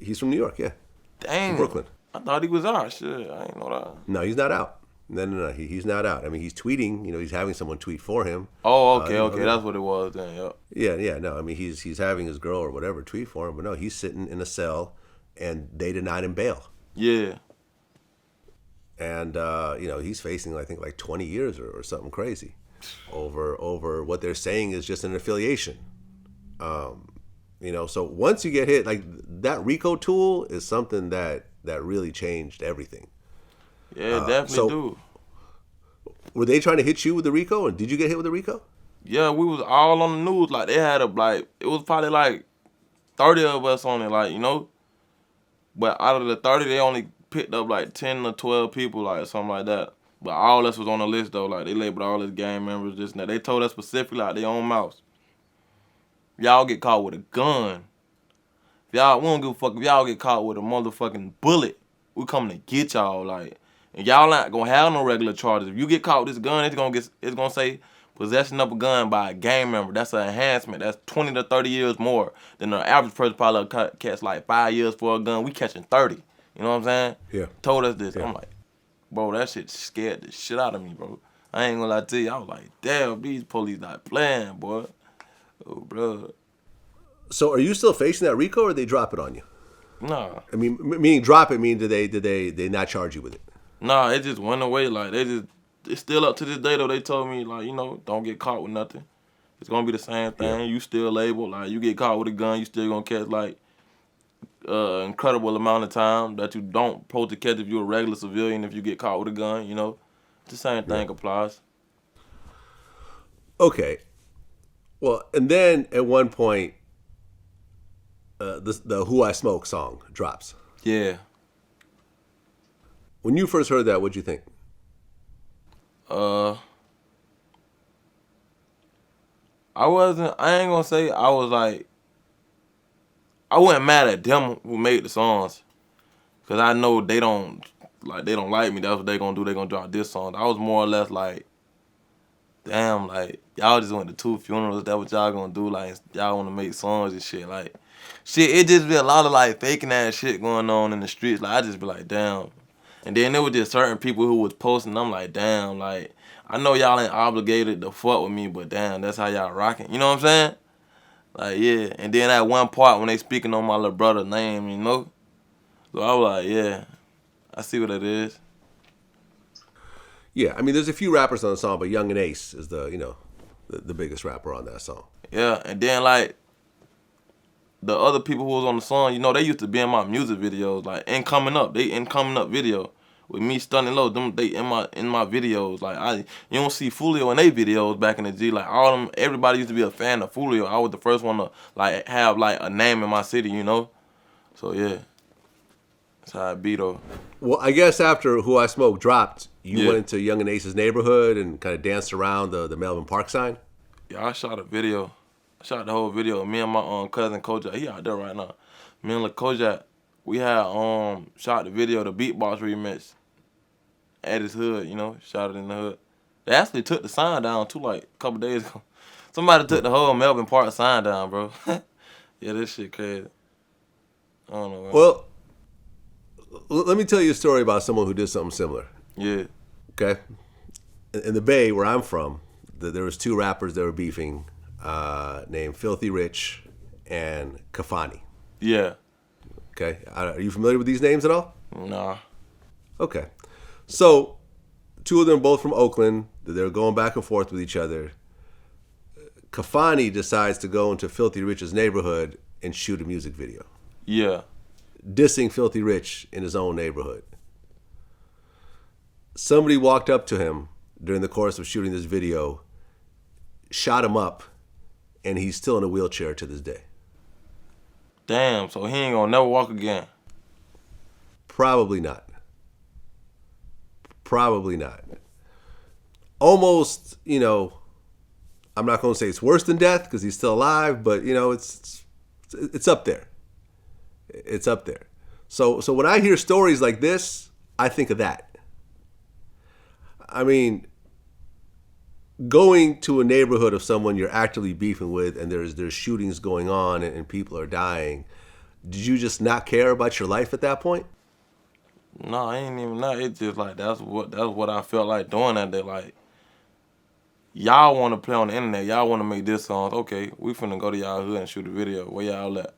He's from New York, yeah. Damn. Brooklyn. I thought he was out. Shit, I ain't know that. No, he's not out. No. He's not out. I mean, he's tweeting. He's having someone tweet for him. Oh, okay. That's what it was then, yep. Yeah. No, I mean, he's having his girl or whatever tweet for him. But no, he's sitting in a cell, and they denied him bail. Yeah. And he's facing, I think, like 20 years or something crazy over what they're saying is just an affiliation. So once you get hit, like that RICO tool is something that really changed everything. Yeah, definitely do. Were they trying to hit you with the RICO, and did you get hit with the RICO? Yeah, we was all on the news. Like, they had it was probably like 30 of us on it, like, you know? But out of the 30, they only picked up like 10 or 12 people, like something like that. But all us was on the list though. Like they labeled all his gang members, this and that. They told us specifically out their own mouths. Y'all get caught with a gun. We don't give a fuck if y'all get caught with a motherfucking bullet. We coming to get y'all, like, and y'all not gonna have no regular charges. If you get caught with this gun, it's gonna say possession of a gun by a gang member. That's an enhancement. That's 20 to 30 years more than the average person probably catch like 5 years for a gun. We catching 30. You know what I'm saying? Yeah. Told us this. Yeah. I'm like, bro, that shit scared the shit out of me, bro. I ain't gonna lie to you. I was like, damn, these police not playing, boy. Oh, bro. So are you still facing that RICO, or they drop it on you? Nah. I mean, meaning drop it, mean did they not charge you with it? Nah, it just went away. Like it's still up to this day though. They told me like, don't get caught with nothing. It's gonna be the same thing. Yeah. You still labeled like you get caught with a gun, you still gonna catch like incredible amount of time that you don't supposed to catch if you're a regular civilian. If you get caught with a gun, the same thing applies. Okay. Well, and then at one point, the "Who I Smoke" song drops. Yeah. When you first heard that, what'd you think? I ain't gonna say I was like, I wasn't mad at them who made the songs, cause I know they don't like me. That's what they gonna do. They gonna drop this song. I was more or less like, damn, like y'all just went to 2 funerals. That what y'all gonna do? Like y'all wanna make songs and shit. Like shit, it just be a lot of like faking ass shit going on in the streets. Like I just be like, damn. And then there was just certain people who was posting. I'm like, damn, like I know y'all ain't obligated to fuck with me, but damn, that's how y'all rocking. You know what I'm saying? Like yeah. And then at one part when they speaking on my little brother's name, so I was like, yeah, I see what it is. Yeah, I mean, there's a few rappers on the song, but Yungeen Ace is the biggest rapper on that song. Yeah, and then like the other people who was on the song, they used to be in my music videos, like in Coming Up. They in Coming Up video with me stunning low. Them they in my videos. Like you don't see Foolio in their videos back in the G. Like all them, everybody used to be a fan of Foolio. I was the first one to like have like a name in my city, So yeah, that's how it be though. Well, I guess after "Who I Smoke" dropped, you went into Yungeen Ace's neighborhood and kind of danced around the Melvin Park sign. Yeah, I shot a video. I shot the whole video. Me and my cousin Kojak, he out there right now. Me and Kojak, we had shot the video, the beatbox remix at his hood, shot it in the hood. They actually took the sign down too, like a couple days ago. Somebody took the whole Melvin Park sign down, bro. Yeah, this shit crazy. I don't know. Man. Well, let me tell you a story about someone who did something similar. Yeah. Okay. In the Bay, where I'm from, there was 2 rappers that were beefing, named Filthy Rich and Kafani. Yeah. Okay. Are you familiar with these names at all? Nah. Okay. So, 2 of them both from Oakland. They're going back and forth with each other. Kafani decides to go into Filthy Rich's neighborhood and shoot a music video. Yeah. Dissing Filthy Rich in his own neighborhood. Somebody walked up to him during the course of shooting this video, shot him up, and he's still in a wheelchair to this day. Damn, so he ain't gonna never walk again. Probably not. Probably not. Almost, I'm not going to say it's worse than death because he's still alive, but, it's up there. It's up there. So when I hear stories like this, I think of that. I mean, going to a neighborhood of someone you're actively beefing with and there's shootings going on and people are dying, did you just not care about your life at that point? No, I ain't even not. It's just like that's what I felt like doing that day. Like y'all want to play on the internet, y'all want to make this song. Okay, we finna go to y'all hood and shoot a video. Where y'all at?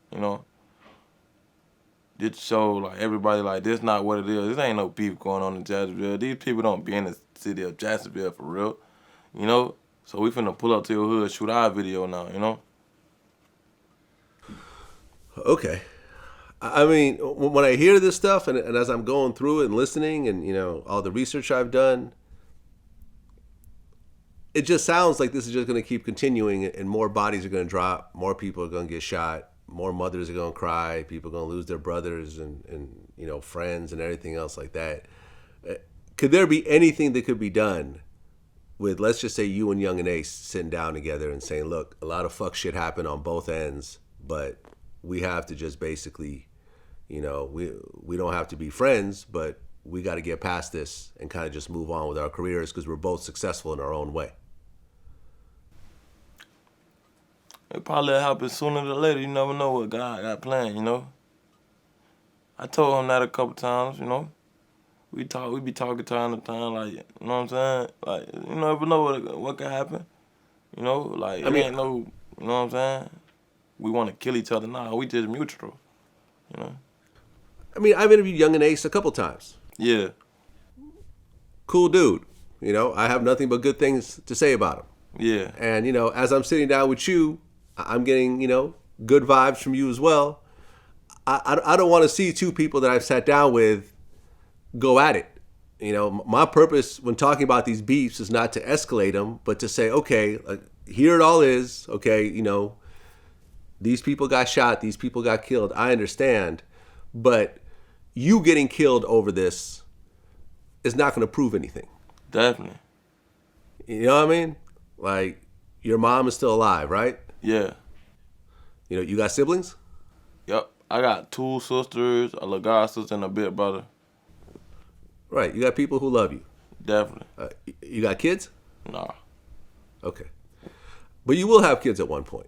Just show like everybody like this not what it is. This ain't no beef going on in Jacksonville. These people don't be in the city of Jacksonville for real. So we finna pull up to your hood, shoot our video now. Okay. I mean, when I hear this stuff and as I'm going through it and listening and, all the research I've done, it just sounds like this is just going to keep continuing and more bodies are going to drop, more people are going to get shot, more mothers are going to cry, people are going to lose their brothers and friends and everything else like that. could there be anything that could be done with, let's just say, you and Yungeen Ace sitting down together and saying, look, a lot of fuck shit happened on both ends, but we have to just basically, we don't have to be friends, but we got to get past this and kind of just move on with our careers because we're both successful in our own way? It probably happen sooner than later. You never know what God got planned, I told him that a couple times, We be talking time to time, like, you know what I'm saying? Like, you never know what can happen. Like, I mean, ain't no, you know what I'm saying? We want to kill each other now. We just mutual, I mean, I've interviewed Yungeen Ace a couple times. Yeah. Cool dude. I have nothing but good things to say about him. Yeah. And, as I'm sitting down with you, I'm getting, good vibes from you as well. I don't want to see two people that I've sat down with go at it. My purpose when talking about these beefs is not to escalate them, but to say, okay, here it all is. Okay, these people got shot, these people got killed. I understand, but you getting killed over this is not going to prove anything. Definitely. You know what I mean? Like, your mom is still alive, right? Yeah. You got siblings? Yep. I got 2 sisters, a little god sister, and a big brother. Right. You got people who love you. Definitely. You got kids? Nah. Okay. But you will have kids at one point.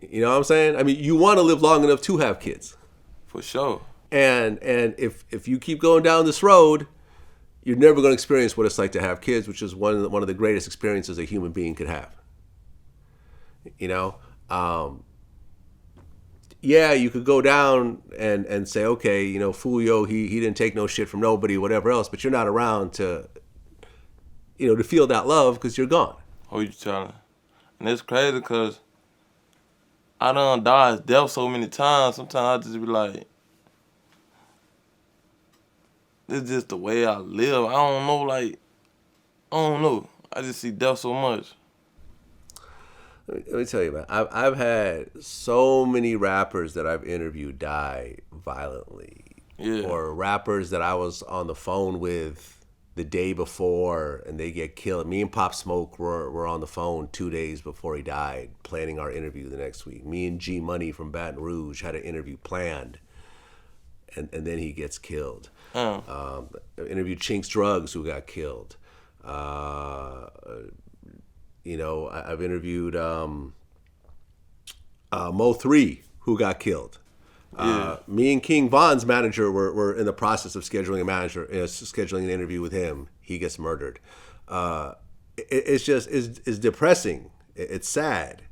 You know what I'm saying? I mean, you want to live long enough to have kids. For sure. And if you keep going down this road, you're never going to experience what it's like to have kids, which is one of the greatest experiences a human being could have. Yeah, you could go down and say, okay, Foolio, he didn't take no shit from nobody, whatever else, but you're not around to feel that love because you're gone. Who you telling? And it's crazy because I done dodged death so many times. Sometimes I just be like, it's just the way I live. I don't know. I just see death so much. Let me tell you, man. I've had so many rappers that I've interviewed die violently. Yeah. Or rappers that I was on the phone with the day before and they get killed. Me and Pop Smoke were on the phone 2 days before he died, planning our interview the next week. Me and G Money from Baton Rouge had an interview planned, and then he gets killed. I interviewed Chinks Drugs, who got killed. I've interviewed Mo3, who got killed. Me and King Von's manager were in the process of scheduling an interview with him. He gets murdered. It's depressing. It's sad.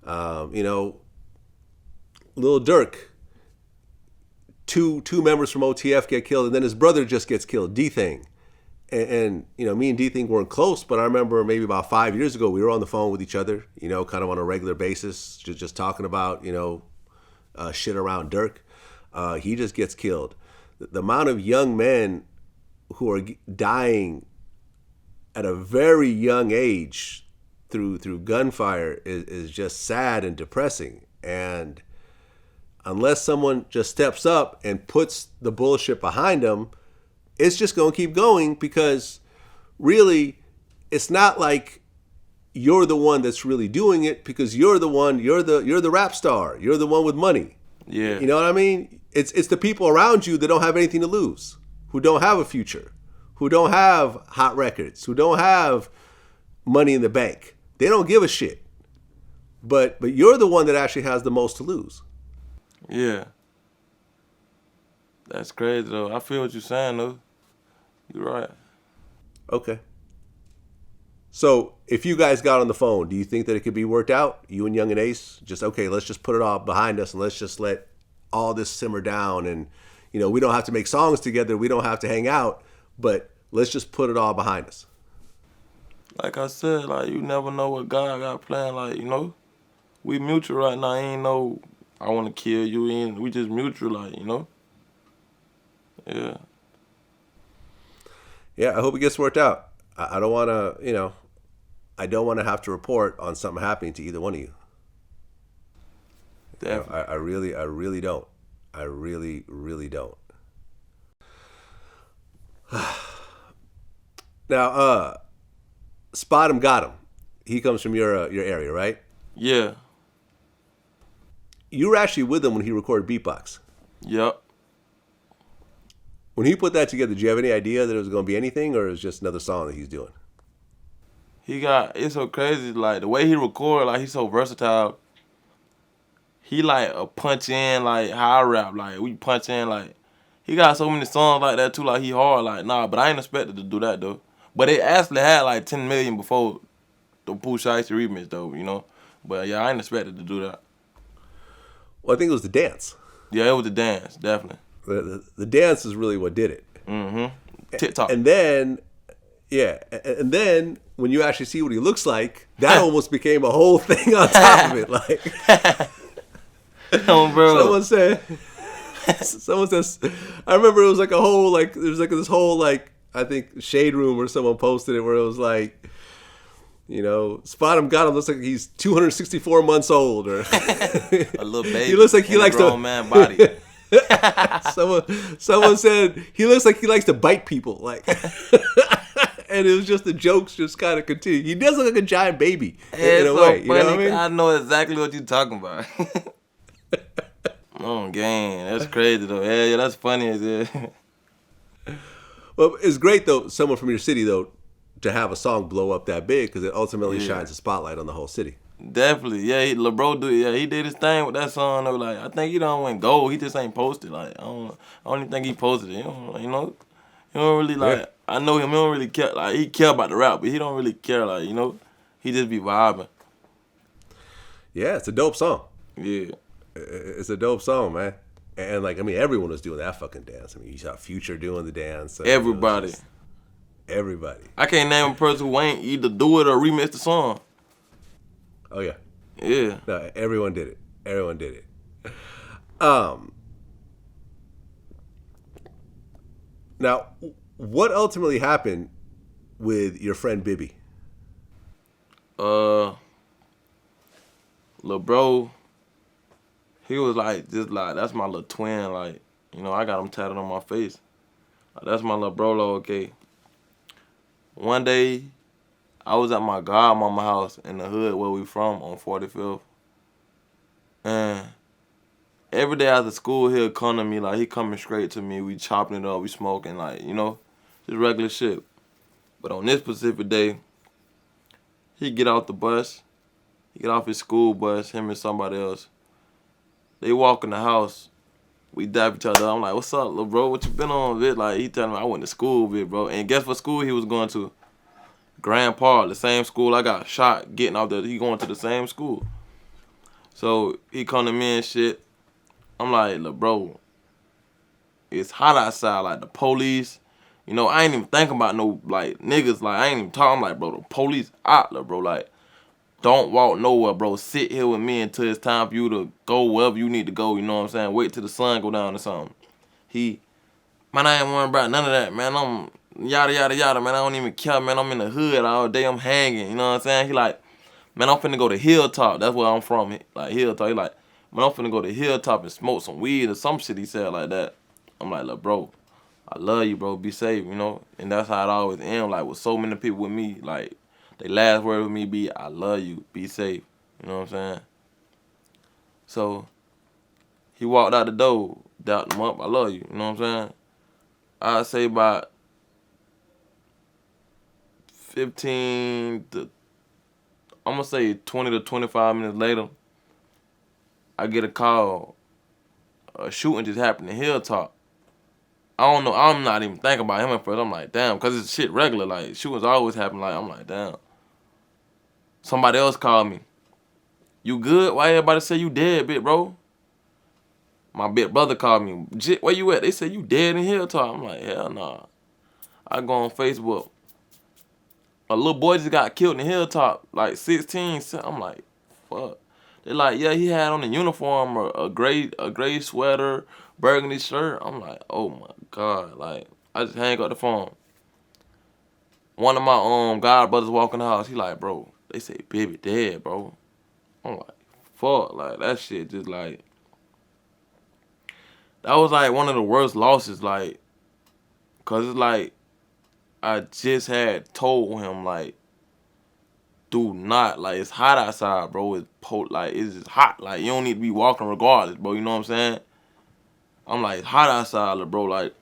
Lil Durk, two members from OTF get killed, and then his brother just gets killed, D-Thing. And me and D-Thing weren't close, but I remember maybe about 5 years ago, we were on the phone with each other, kind of on a regular basis, just talking about, shit around Dirk. He just gets killed. The amount of young men who are dying at a very young age through gunfire is just sad and depressing. And unless someone just steps up and puts the bullshit behind them, it's just going to keep going, because really it's not like you're the one that's really doing it, because you're the rap star. You're the one with money. Yeah. You know what I mean? It's the people around you that don't have anything to lose, who don't have a future, who don't have hot records, who don't have money in the bank. They don't give a shit. But you're the one that actually has the most to lose. Yeah. That's crazy though. I feel what you're saying though. You're right. Okay. So if you guys got on the phone, do you think that it could be worked out? You and Yungeen Ace, just, okay, let's just put it all behind us and let's just let all this simmer down. And, we don't have to make songs together. We don't have to hang out, but let's just put it all behind us. Like I said, like, you never know what God got planned. Like, we mutual right now. Ain't no, I want to kill you. We just mutual, like, Yeah. Yeah, I hope it gets worked out. I don't want to, I don't want to have to report on something happening to either one of you. Definitely. I really don't. I really, really don't. Now, Spot him, got him. He comes from your area, right? Yeah. You were actually with him when he recorded Beatbox. Yep. When he put that together, did you have any idea that it was going to be anything, or it was just another song that he's doing? It's so crazy, like, the way he record, like, he's so versatile. He, like, a punch in, like, how I rap, like, we punch in, like, he got so many songs like that, too, like, he hard, like, nah, but I ain't expected to do that, though. But it actually had, like, 10 million before the Pooh Shiesty remix, though, you know? But, yeah, I ain't expected to do that. Well, I think it was the dance. Yeah, it was the dance, definitely. The dance is really what did it. Mm-hmm. TikTok. And then, yeah, and then when you actually see what he looks like, that almost became a whole thing on top of it. Like, Oh, bro. someone says, I remember it was like a whole, like, there's like this whole, like, I think Shade Room or someone posted it where it was like, you know, Spot him, got him, looks like he's 264 months old, or A little baby. he looks like he likes a grown to man body. someone said he looks like he likes to bite people, like, and it was just the jokes just kind of continue. He does look like a giant baby in a way. You know what I mean? I know exactly what you're talking about. Oh, gang, that's crazy though. Yeah, that's funny as hell. Well, it's great though, someone from your city though, to have a song blow up that big because it ultimately shines a spotlight on the whole city. Definitely, yeah. He did his thing with that song though. Like, I think he don't went gold. He just ain't posted. Like, I don't even think he posted it. You know, he don't really like. Yeah. I know him. He don't really care. Like, he care about the rap, but he don't really care. Like, you know, he just be vibing. Yeah, it's a dope song. Yeah. It's a dope song, man. And like, I mean, everyone was doing that fucking dance. I mean, you saw Future doing the dance. Everybody. Everybody. I can't name a person who ain't either do it or remix the song. Oh yeah. Yeah. No, everyone did it. Everyone did it. Now, what ultimately happened with your friend Bibby? Lil' bro, he was like, just like, that's my little twin. Like, you know, I got him tatted on my face. Like, that's my little bro, okay. One day, I was at my godmama house in the hood where we from on 45th. And every day after school, he'll come to me, like, he coming straight to me. We chopping it up, we smoking, like, you know, just regular shit. But on this specific day, he get off the bus. He get off his school bus, him and somebody else. They walk in the house. We dap each other. I'm like, what's up, little bro? What you been on, bitch? Like, he telling me I went to school, bitch, bro. And guess what school he was going to? Grand Park, the same school I got shot getting off there. He going to the same school. So he come to me and shit. I'm like, look, bro, it's hot outside. Like, the police, you know, I ain't even thinking about no, like, niggas. Like, I ain't even talking. I'm like, bro, the police out, look, bro. Like, don't walk nowhere, bro. Sit here with me until it's time for you to go wherever you need to go. You know what I'm saying? Wait till the sun go down or something. Man, I ain't worrying about none of that, man. I'm yada, yada, yada, man. I don't even care, man. I'm in the hood all day. I'm hanging. You know what I'm saying? He like, man, I'm finna go to Hilltop. That's where I'm from. Like, Hilltop. He like, man, I'm finna go to Hilltop and smoke some weed or some shit he said like that. I'm like, look, bro, I love you, bro. Be safe, you know? And that's how it always ends. Like, with so many people with me, like, they last word with me be, I love you. Be safe. You know what I'm saying? So, he walked out the door, dapped him up. I love you. You know what I'm saying? I'd say about 15 to, I'm going to say 20 to 25 minutes later, I get a call. A shooting just happened in Hilltop. I don't know. I'm not even thinking about him at first. I'm like, damn, because it's shit regular. Like, shootings always happen. Like, I'm like, damn. Somebody else called me. You good? Why everybody say you dead, big bro? My big brother called me. Where you at? They said you dead in Hilltop. I'm like, hell nah. I go on Facebook. A little boy just got killed in Hilltop, like 16. I'm like, fuck. They like, yeah, he had on a uniform or a gray sweater, burgundy shirt. I'm like, oh my God. Like, I just hang up the phone. One of my god brothers walk in the house. He like, bro, they say baby dead, bro. I'm like, fuck. Like, that shit just like, that was like one of the worst losses, like, cause it's like, I just had told him like, do not, like, it's hot outside, bro. It's just hot. Like, you don't need to be walking regardless, bro. You know what I'm saying? I'm like, it's hot outside, bro. Like,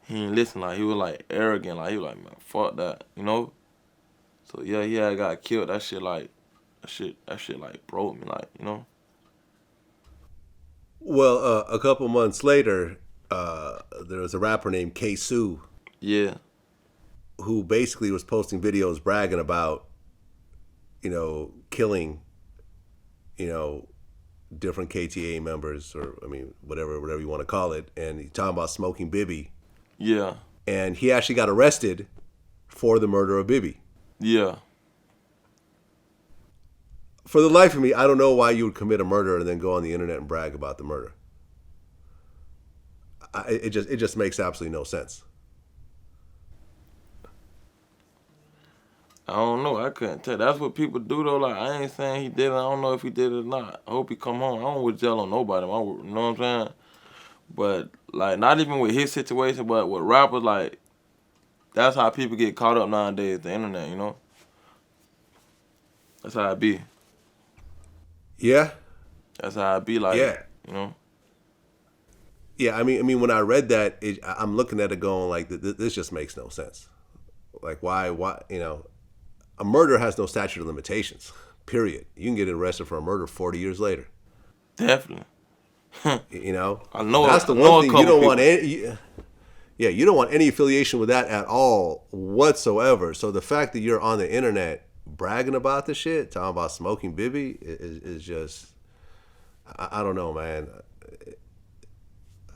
he ain't listen. Like, he was like arrogant. Like, he was like, man, fuck that, you know. So yeah, I got killed. That shit like, that shit like broke me, like, you know. Well, a couple months later, there was a rapper named K-Sue Yeah, who basically was posting videos bragging about, killing, you know, different KTA members, or I mean, whatever you want to call it, and he's talking about smoking Bibby, yeah, and he actually got arrested for the murder of Bibby. yeah. For the life of me, I don't know why you would commit a murder and then go on the internet and brag about the murder. It just makes absolutely no sense. I don't know. I couldn't tell. That's what people do though. Like, I ain't saying he did it. I don't know if he did it or not. I hope he come home. I don't would jail on nobody. You know what I'm saying? But like, not even with his situation, but with rappers, like, that's how people get caught up nowadays. The internet, you know. That's how it be. Yeah, That's how it be. Like, yeah, you know. yeah. I mean, when I read that, I'm looking at it going like, this just makes no sense. Like, why? A murder has no statute of limitations. Period. You can get arrested for a murder 40 years later. Definitely. I know. That's the I know one a thing couple you don't people. want any. Yeah, you don't want any affiliation with that at all whatsoever. So the fact that you're on the internet bragging about the shit, talking about smoking Bibby, is just, I don't know, man.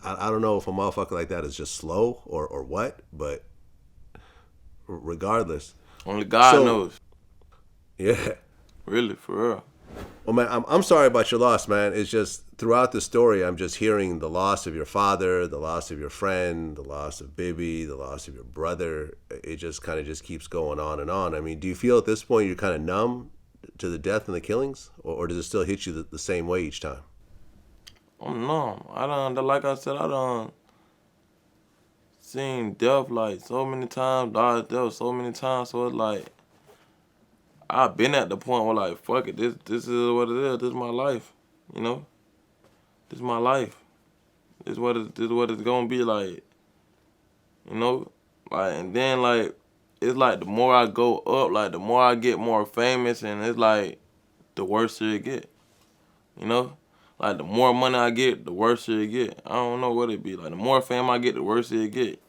I don't know if a motherfucker like that is just slow or what, but regardless. Only God So, knows. yeah. Really, for real. Well, man, I'm sorry about your loss, man. It's just throughout the story, I'm just hearing the loss of your father, the loss of your friend, the loss of Bibby, the loss of your brother. It just kind of just keeps going on and on. I mean, do you feel at this point you're kind of numb to the death and the killings, or does it still hit you the same way each time? I'm numb. Like I said, I done seen death like so many times, dodged death so many times. So it's like, I've been at the point where like, fuck it, this is what it is. This is my life, you know. This is my life. This is what it's gonna be like, you know. Like, and then like, it's like the more I go up, like the more I get more famous, and it's like the worse it get, you know. Like, the more money I get, the worse it get. I don't know what it be. Like, the more fame I get, the worse it get.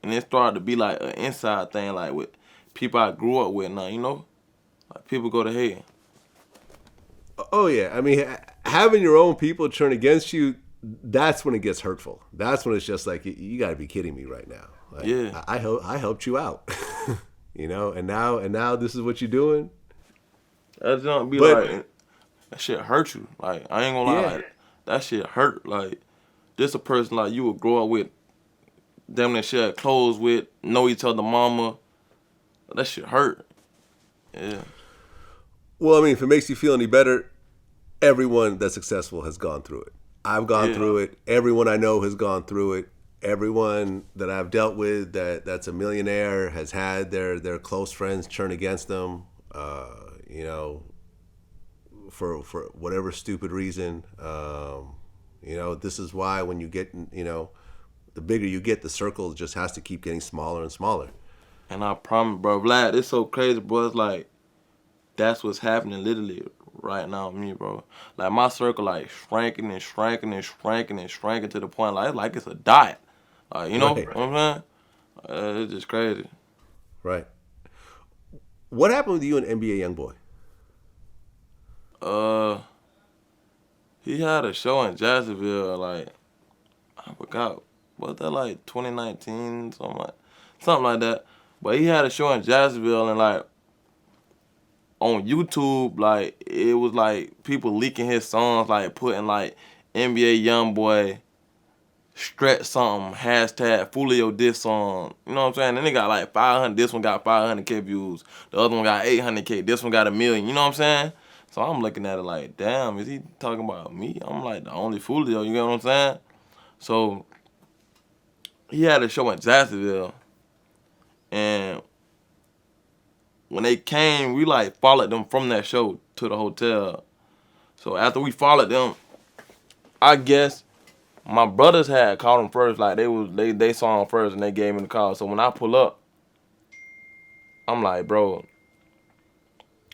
And it started to be like an inside thing, like with people I grew up with now, you know? Like, people go to hell. Oh yeah, I mean, having your own people turn against you, that's when it gets hurtful. That's when it's just like, you got to be kidding me right now. Like, Yeah. I helped you out, and now this is what you're doing. That don't be But like, that shit hurt you. Like, I ain't gonna lie, yeah, like, that shit hurt. Like, this a person like you would grow up with, them that share clothes with, know each other mama. That shit hurt. Yeah. well, I mean, if it makes you feel any better, everyone that's successful has gone through it. I've gone Yeah. through it. Everyone I know has gone through it. Everyone that I've dealt with that's a millionaire has had their close friends turn against them. You know, for whatever stupid reason. This is why when you get, the bigger you get, the circle just has to keep getting smaller and smaller. And I promise, bro, Vlad, it's so crazy, bro. It's like, that's what's happening literally right now with me, bro. Like, my circle, like, shrinking and shrinking and shrinking and shrinking to the point, like it's a diet. Like, you know Right, what I'm saying? It's just crazy. right. What happened with you and NBA YoungBoy? Uh, he had a show in Jacksonville, like, I forgot, was that like 2019, something like that. But he had a show in Jacksonville, and like, on YouTube, like, it was like people leaking his songs, like putting like NBA YoungBoy stretch something, hashtag Foolio this song. You know what I'm saying? And they got like 500, this one got 500K views, the other one got 800K, this one got 1 million. You know what I'm saying? So I'm looking at it like, damn, is he talking about me? I'm like the only Foolio, you get what I'm saying? So he had a show in Jacksonville, And when they came, we like followed them from that show to the hotel. So after we followed them, I guess my brothers had called them first. Like they saw them first and they gave me the call. So when I pull up, I'm like, bro,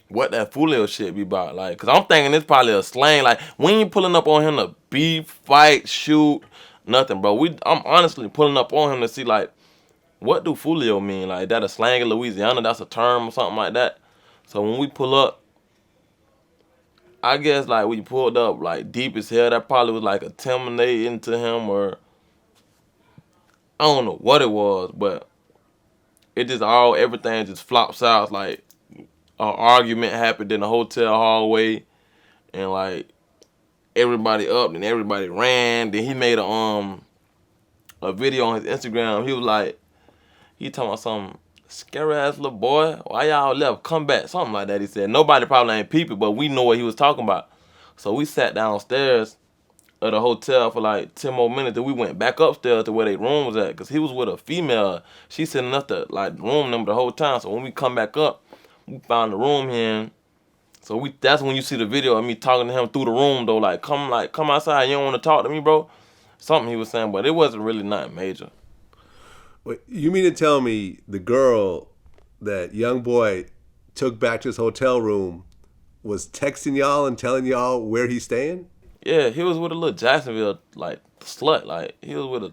what that Foolio shit be about? Like, cause I'm thinking it's probably a slang. Like, we ain't pulling up on him to beef, fight, shoot, nothing, bro. I'm honestly pulling up on him to see like, what do Foolio mean? Like, that a slang in Louisiana? That's a term or something like that. So when we pull up, I guess like we pulled up like deep as hell. That probably was like intimidating to him, or I don't know what it was, but it just everything just flops out. Like, an argument happened in the hotel hallway, and like everybody up and everybody ran. Then he made a video on his Instagram. He was like, he talking about some scary ass little boy. Why y'all left? Come back. Something like that. He said. Nobody probably ain't peeping, but we know what he was talking about. So we sat downstairs at the hotel for like 10 more minutes. Then we went back upstairs to where their room was at, because he was with a female. She sitting up the like room number the whole time. So when we come back up, we found the room here. So that's when you see the video of me talking to him through the room though, like come outside, you don't want to talk to me, bro. Something he was saying, but it wasn't really nothing major. Wait, you mean to tell me the girl that YoungBoy took back to his hotel room was texting y'all and telling y'all where he's staying? Yeah, he was with a little Jacksonville like slut, like he was with a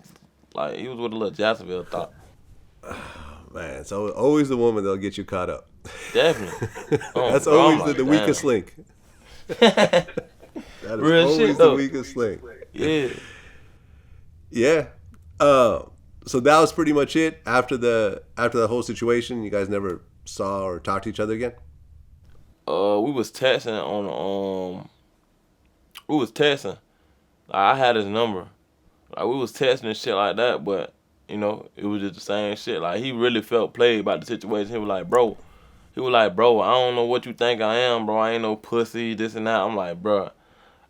little Jacksonville thought. Man, so always the woman that'll get you caught up. Definitely. That's always the weakest link. That is Real always shit, the though. weakest link. Yeah. Yeah. So that was pretty much it after the whole situation. You guys never saw or talked to each other again? We was texting on we was texting. Like, I had his number. Like, we was texting and shit like that, but you know, it was just the same shit. Like, he really felt played about the situation. He was like, bro, I don't know what you think I am, bro. I ain't no pussy, this and that. I'm like, bro,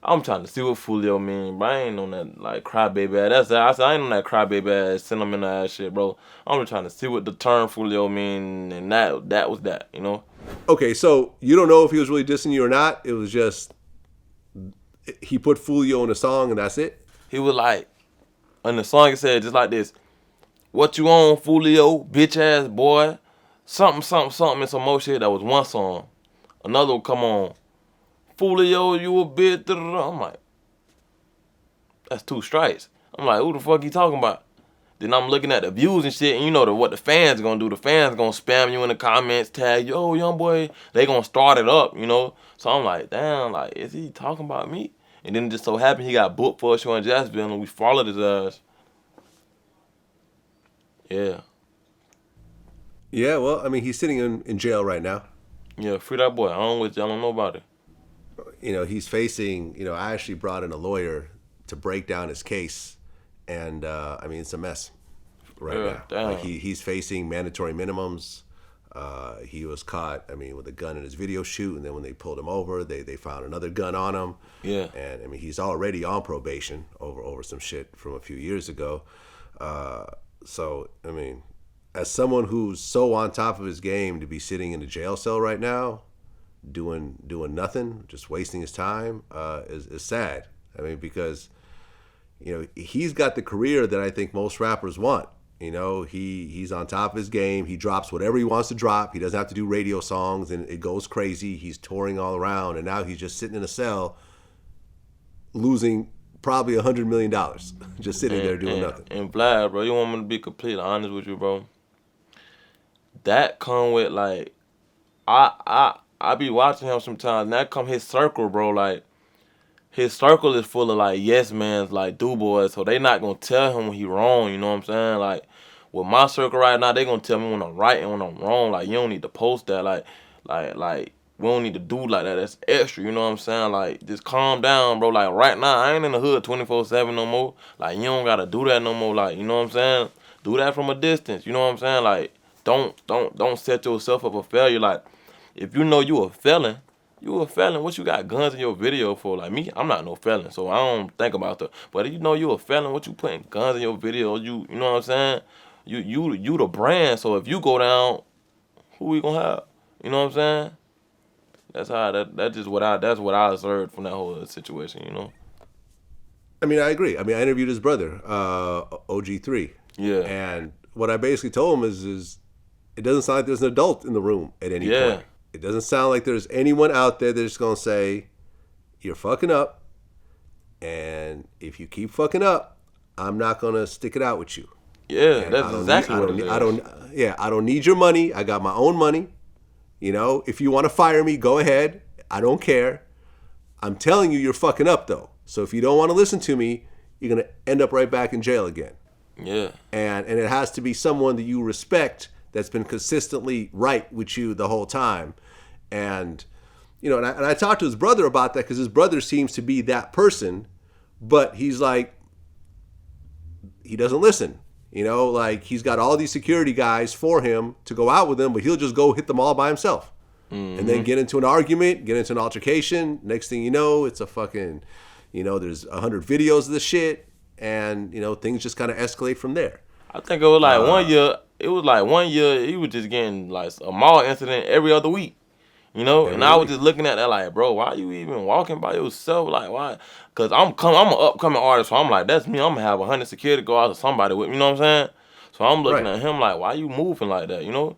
I'm trying to see what Foolio mean, bro. I ain't on that like crybaby ass. I said I ain't on that crybaby ass, sentimental ass shit, bro. I'm just trying to see what the term Foolio mean, and that was that, you know. Okay, so you don't know if he was really dissing you or not. It was just he put Foolio in a song and that's it. He was like, and the song it said just like this: "What you on, Foolio, bitch ass boy? Something, and some more shit." That was one song. Another one come on, Foolio, you a bitch. I'm like, that's 2 strikes. I'm like, who the fuck you talking about? Then I'm looking at the views and shit, and you know what the fans gonna do. The fans gonna spam you in the comments, tag you, oh, young boy. They gonna start it up, you know. So I'm like, damn, like, is he talking about me? And then it just so happened he got booked for a show in Jacksonville, and we followed his ass. Yeah. Yeah, well, I mean, he's sitting in jail right now. Yeah, free that boy. I don't know nobody. You know, he's facing, I actually brought in a lawyer to break down his case. And, I mean, it's a mess right now. Damn. Like he's facing mandatory minimums. He was caught, with a gun in his video shoot. And then when they pulled him over, they found another gun on him. Yeah. And, he's already on probation over some shit from a few years ago. So, as someone who's so on top of his game, to be sitting in a jail cell right now, doing nothing, just wasting his time, is sad. Because he's got the career that I think most rappers want. He's on top of his game. He drops whatever he wants to drop. He doesn't have to do radio songs, and it goes crazy. He's touring all around, and now he's just sitting in a cell, losing probably $100 million, just sitting there doing nothing. And Vlad, bro, you want me to be completely honest with you, bro? That come with like, I be watching him sometimes, and that come his circle, bro. Like, his circle is full of like yes mans, like do boys, so they not gonna tell him when he wrong. You know what I'm saying? Like, with my circle right now, they gonna tell me when I'm right and when I'm wrong. Like, you don't need to post that. Like we don't need to do like that. That's extra. You know what I'm saying? Like, just calm down, bro. Like, right now, I ain't in the hood 24/7 no more. Like, you don't gotta do that no more. Like, you know what I'm saying? Do that from a distance. You know what I'm saying? Like, don't set yourself up for failure. Like, if you know you a felon. You a felon. What you got guns in your video for? Like me, I'm not no felon, so I don't think about that. But if you know you a felon, what you putting guns in your video? You know what I'm saying? You the brand. So if you go down, who we gonna have? You know what I'm saying? That's what I observed from that whole situation. You know? I mean, I agree. I mean, I interviewed his brother, OG3, Yeah. and what I basically told him is it doesn't sound like there's an adult in the room at any Yeah. point. It doesn't sound like there's anyone out there that's going to say, you're fucking up, and if you keep fucking up, I'm not going to stick it out with you. Yeah, And that's exactly what it is. I don't need your money. I got my own money. You know, if you want to fire me, go ahead. I don't care. I'm telling you, you're fucking up though. So if you don't want to listen to me, you're gonna end up right back in jail again. Yeah. And it has to be someone that you respect that's been consistently right with you the whole time. And you know, and I talked to his brother about that because his brother seems to be that person, but he's like, he doesn't listen. You know, like he's got all these security guys for him to go out with him, but he'll just go hit them all by himself. And then get into an argument, get into an altercation. Next thing you know, it's a fucking, you know, there's 100 videos of this shit, and you know, things just kind of escalate from there. I think it was like 1 year. It was like 1 year he was just getting like a mall incident every other week. You know, and I was just looking at that like, bro, why you even walking by yourself? Like, why? Cause I'm an upcoming artist, so I'm like, that's me. I'm gonna have 100 security guards or somebody with me. You know what I'm saying? So I'm looking at him like, why you moving like that? You know?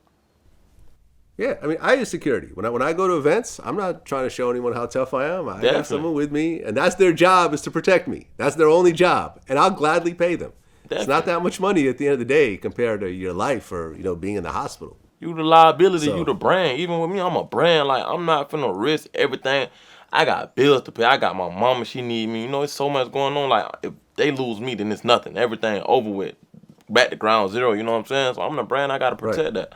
Yeah, I mean, I use security. When I go to events, I'm not trying to show anyone how tough I am. I got someone with me, and that's their job, is to protect me. That's their only job, and I'll gladly pay them. It's not that much money at the end of the day compared to your life or, you know, being in the hospital. You the liability, you the brand. Even with me, I'm a brand. Like, I'm not finna risk everything. I got bills to pay. I got my mama, she need me. You know, it's so much going on. Like, if they lose me, then it's nothing. Everything over with. Back to ground zero, you know what I'm saying? So I'm the brand, I gotta protect that.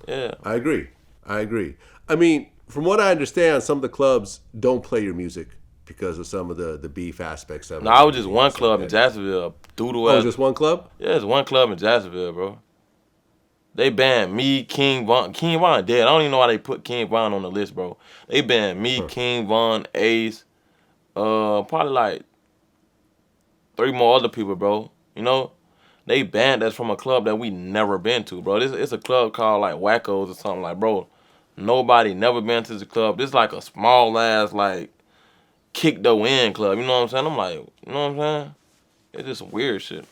Yeah. I agree. I mean, from what I understand, some of the clubs don't play your music because of some of the beef aspects of it. No, I was just one club in Jacksonville. Just one club? Yeah, it's one club in Jacksonville, bro. They banned me, King Von. King Von dead. I don't even know why they put King Von on the list, bro. They banned me, King Von, Ace, probably like 3 more other people, bro. You know? They banned us from a club that we never been to, bro. It's a club called like Wackos or something. Like, bro, nobody never been to the club. This like a small ass like kick the wind club. You know what I'm saying? I'm like, you know what I'm saying? It's just some weird shit.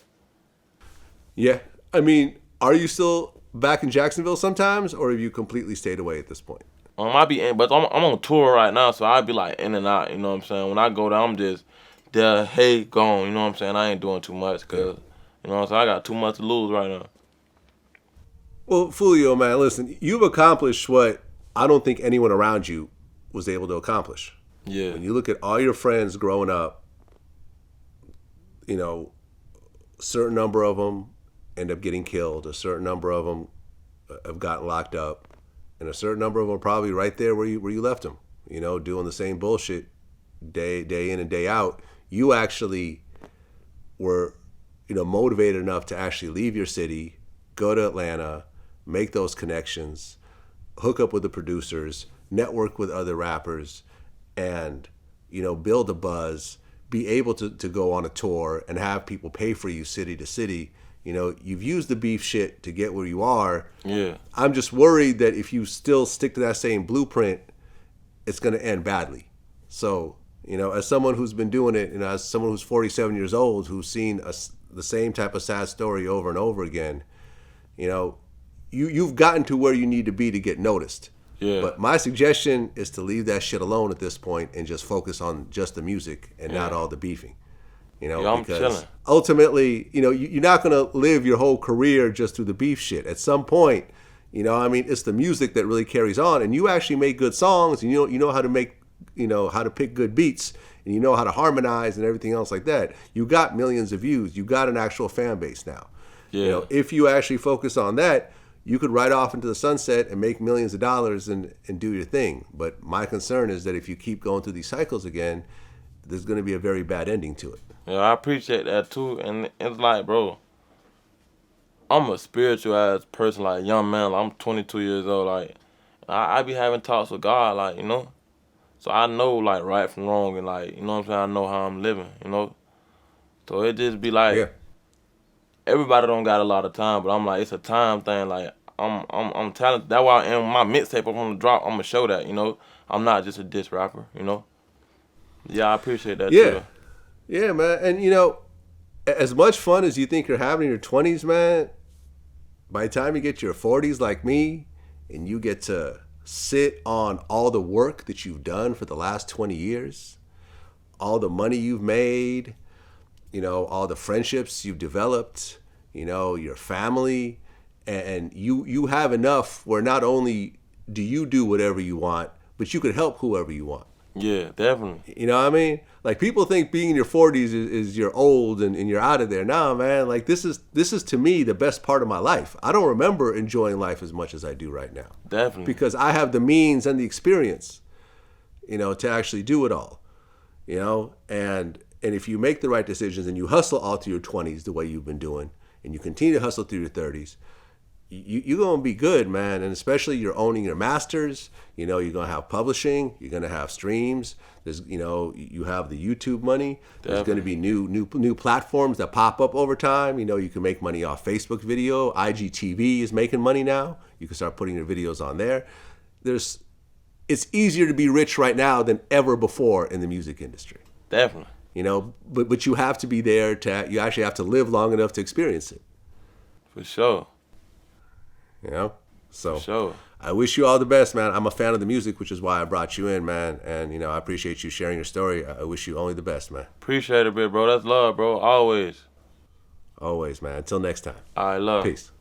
Yeah. I mean, are you still back in Jacksonville sometimes, or have you completely stayed away at this point? I be in, but I'm on tour right now, so I be like in and out. You know what I'm saying? When I go there, I'm just there, hey, gone. You know what I'm saying? I ain't doing too much because. You know what I'm saying? I got too much to lose right now. Well, Foolio, man, listen, you've accomplished what I don't think anyone around you was able to accomplish. Yeah. When you look at all your friends growing up, you know, a certain number of them end up getting killed. A certain number of them have gotten locked up. And a certain number of them are probably right there where you left them, you know, doing the same bullshit day in and day out. You actually were, you know, motivated enough to actually leave your city, go to Atlanta, make those connections, hook up with the producers, network with other rappers, and, you know, build a buzz, be able to go on a tour and have people pay for you city to city. You know, you've used the beef shit to get where you are. Yeah. I'm just worried that if you still stick to that same blueprint, it's going to end badly. So, you know, as someone who's been doing it, and as someone who's 47 years old, who's seen the same type of sad story over and over again, you know, you've gotten to where you need to be to get noticed. Yeah. But my suggestion is to leave that shit alone at this point and just focus on just the music and not all the beefing. You know, because chilling. Ultimately, you know, you're not going to live your whole career just through the beef shit. At some point, you know, I mean, it's the music that really carries on, and you actually make good songs, and you know how to make, you know, how to pick good beats, and you know how to harmonize and everything else like that. You got millions of views. You got an actual fan base now. Yeah. You know, if you actually focus on that, you could ride off into the sunset and make millions of dollars and do your thing. But my concern is that if you keep going through these cycles again, there's going to be a very bad ending to it. Yeah, I appreciate that too. And it's like, bro, I'm a spiritual ass person, like young man. Like, I'm 22 years old. Like, I be having talks with God, like, you know. So I know like right from wrong, and like, you know what I'm saying. I know how I'm living, you know. So it just be like, everybody don't got a lot of time, but I'm like, it's a time thing. Like I'm talented. That's why in my mixtape I'm gonna drop. I'm gonna show that. You know, I'm not just a diss rapper. You know. Yeah, I appreciate that Yeah. too. Yeah, man. And, you know, as much fun as you think you're having in your 20s, man, by the time you get to your 40s like me and you get to sit on all the work that you've done for the last 20 years, all the money you've made, you know, all the friendships you've developed, you know, your family, and you have enough where not only do you do whatever you want, but you could help whoever you want. Yeah, definitely. You know what I mean? Like, people think being in your 40s is you're old and you're out of there. Nah, man. Like, this is to me the best part of my life. I don't remember enjoying life as much as I do right now. Definitely. Because I have the means and the experience, you know, to actually do it all. You know, and if you make the right decisions and you hustle all through your 20s the way you've been doing, and you continue to hustle through your 30s, you're going to be good, man. And especially you're owning your masters. You know, you're going to have publishing. You're going to have streams. There's, you know, you have the YouTube money. There's going to be new platforms that pop up over time. You know, you can make money off Facebook video. IGTV is making money now. You can start putting your videos on there. It's easier to be rich right now than ever before in the music industry. Definitely. You know, but you have to be there you actually have to live long enough to experience it. For sure. You know? So For sure. I wish you all the best, man. I'm a fan of the music, which is why I brought you in, man. And, you know, I appreciate you sharing your story. I wish you only the best, man. Appreciate it, bro. That's love, bro. Always. Always, man. Until next time. All right, love. Peace.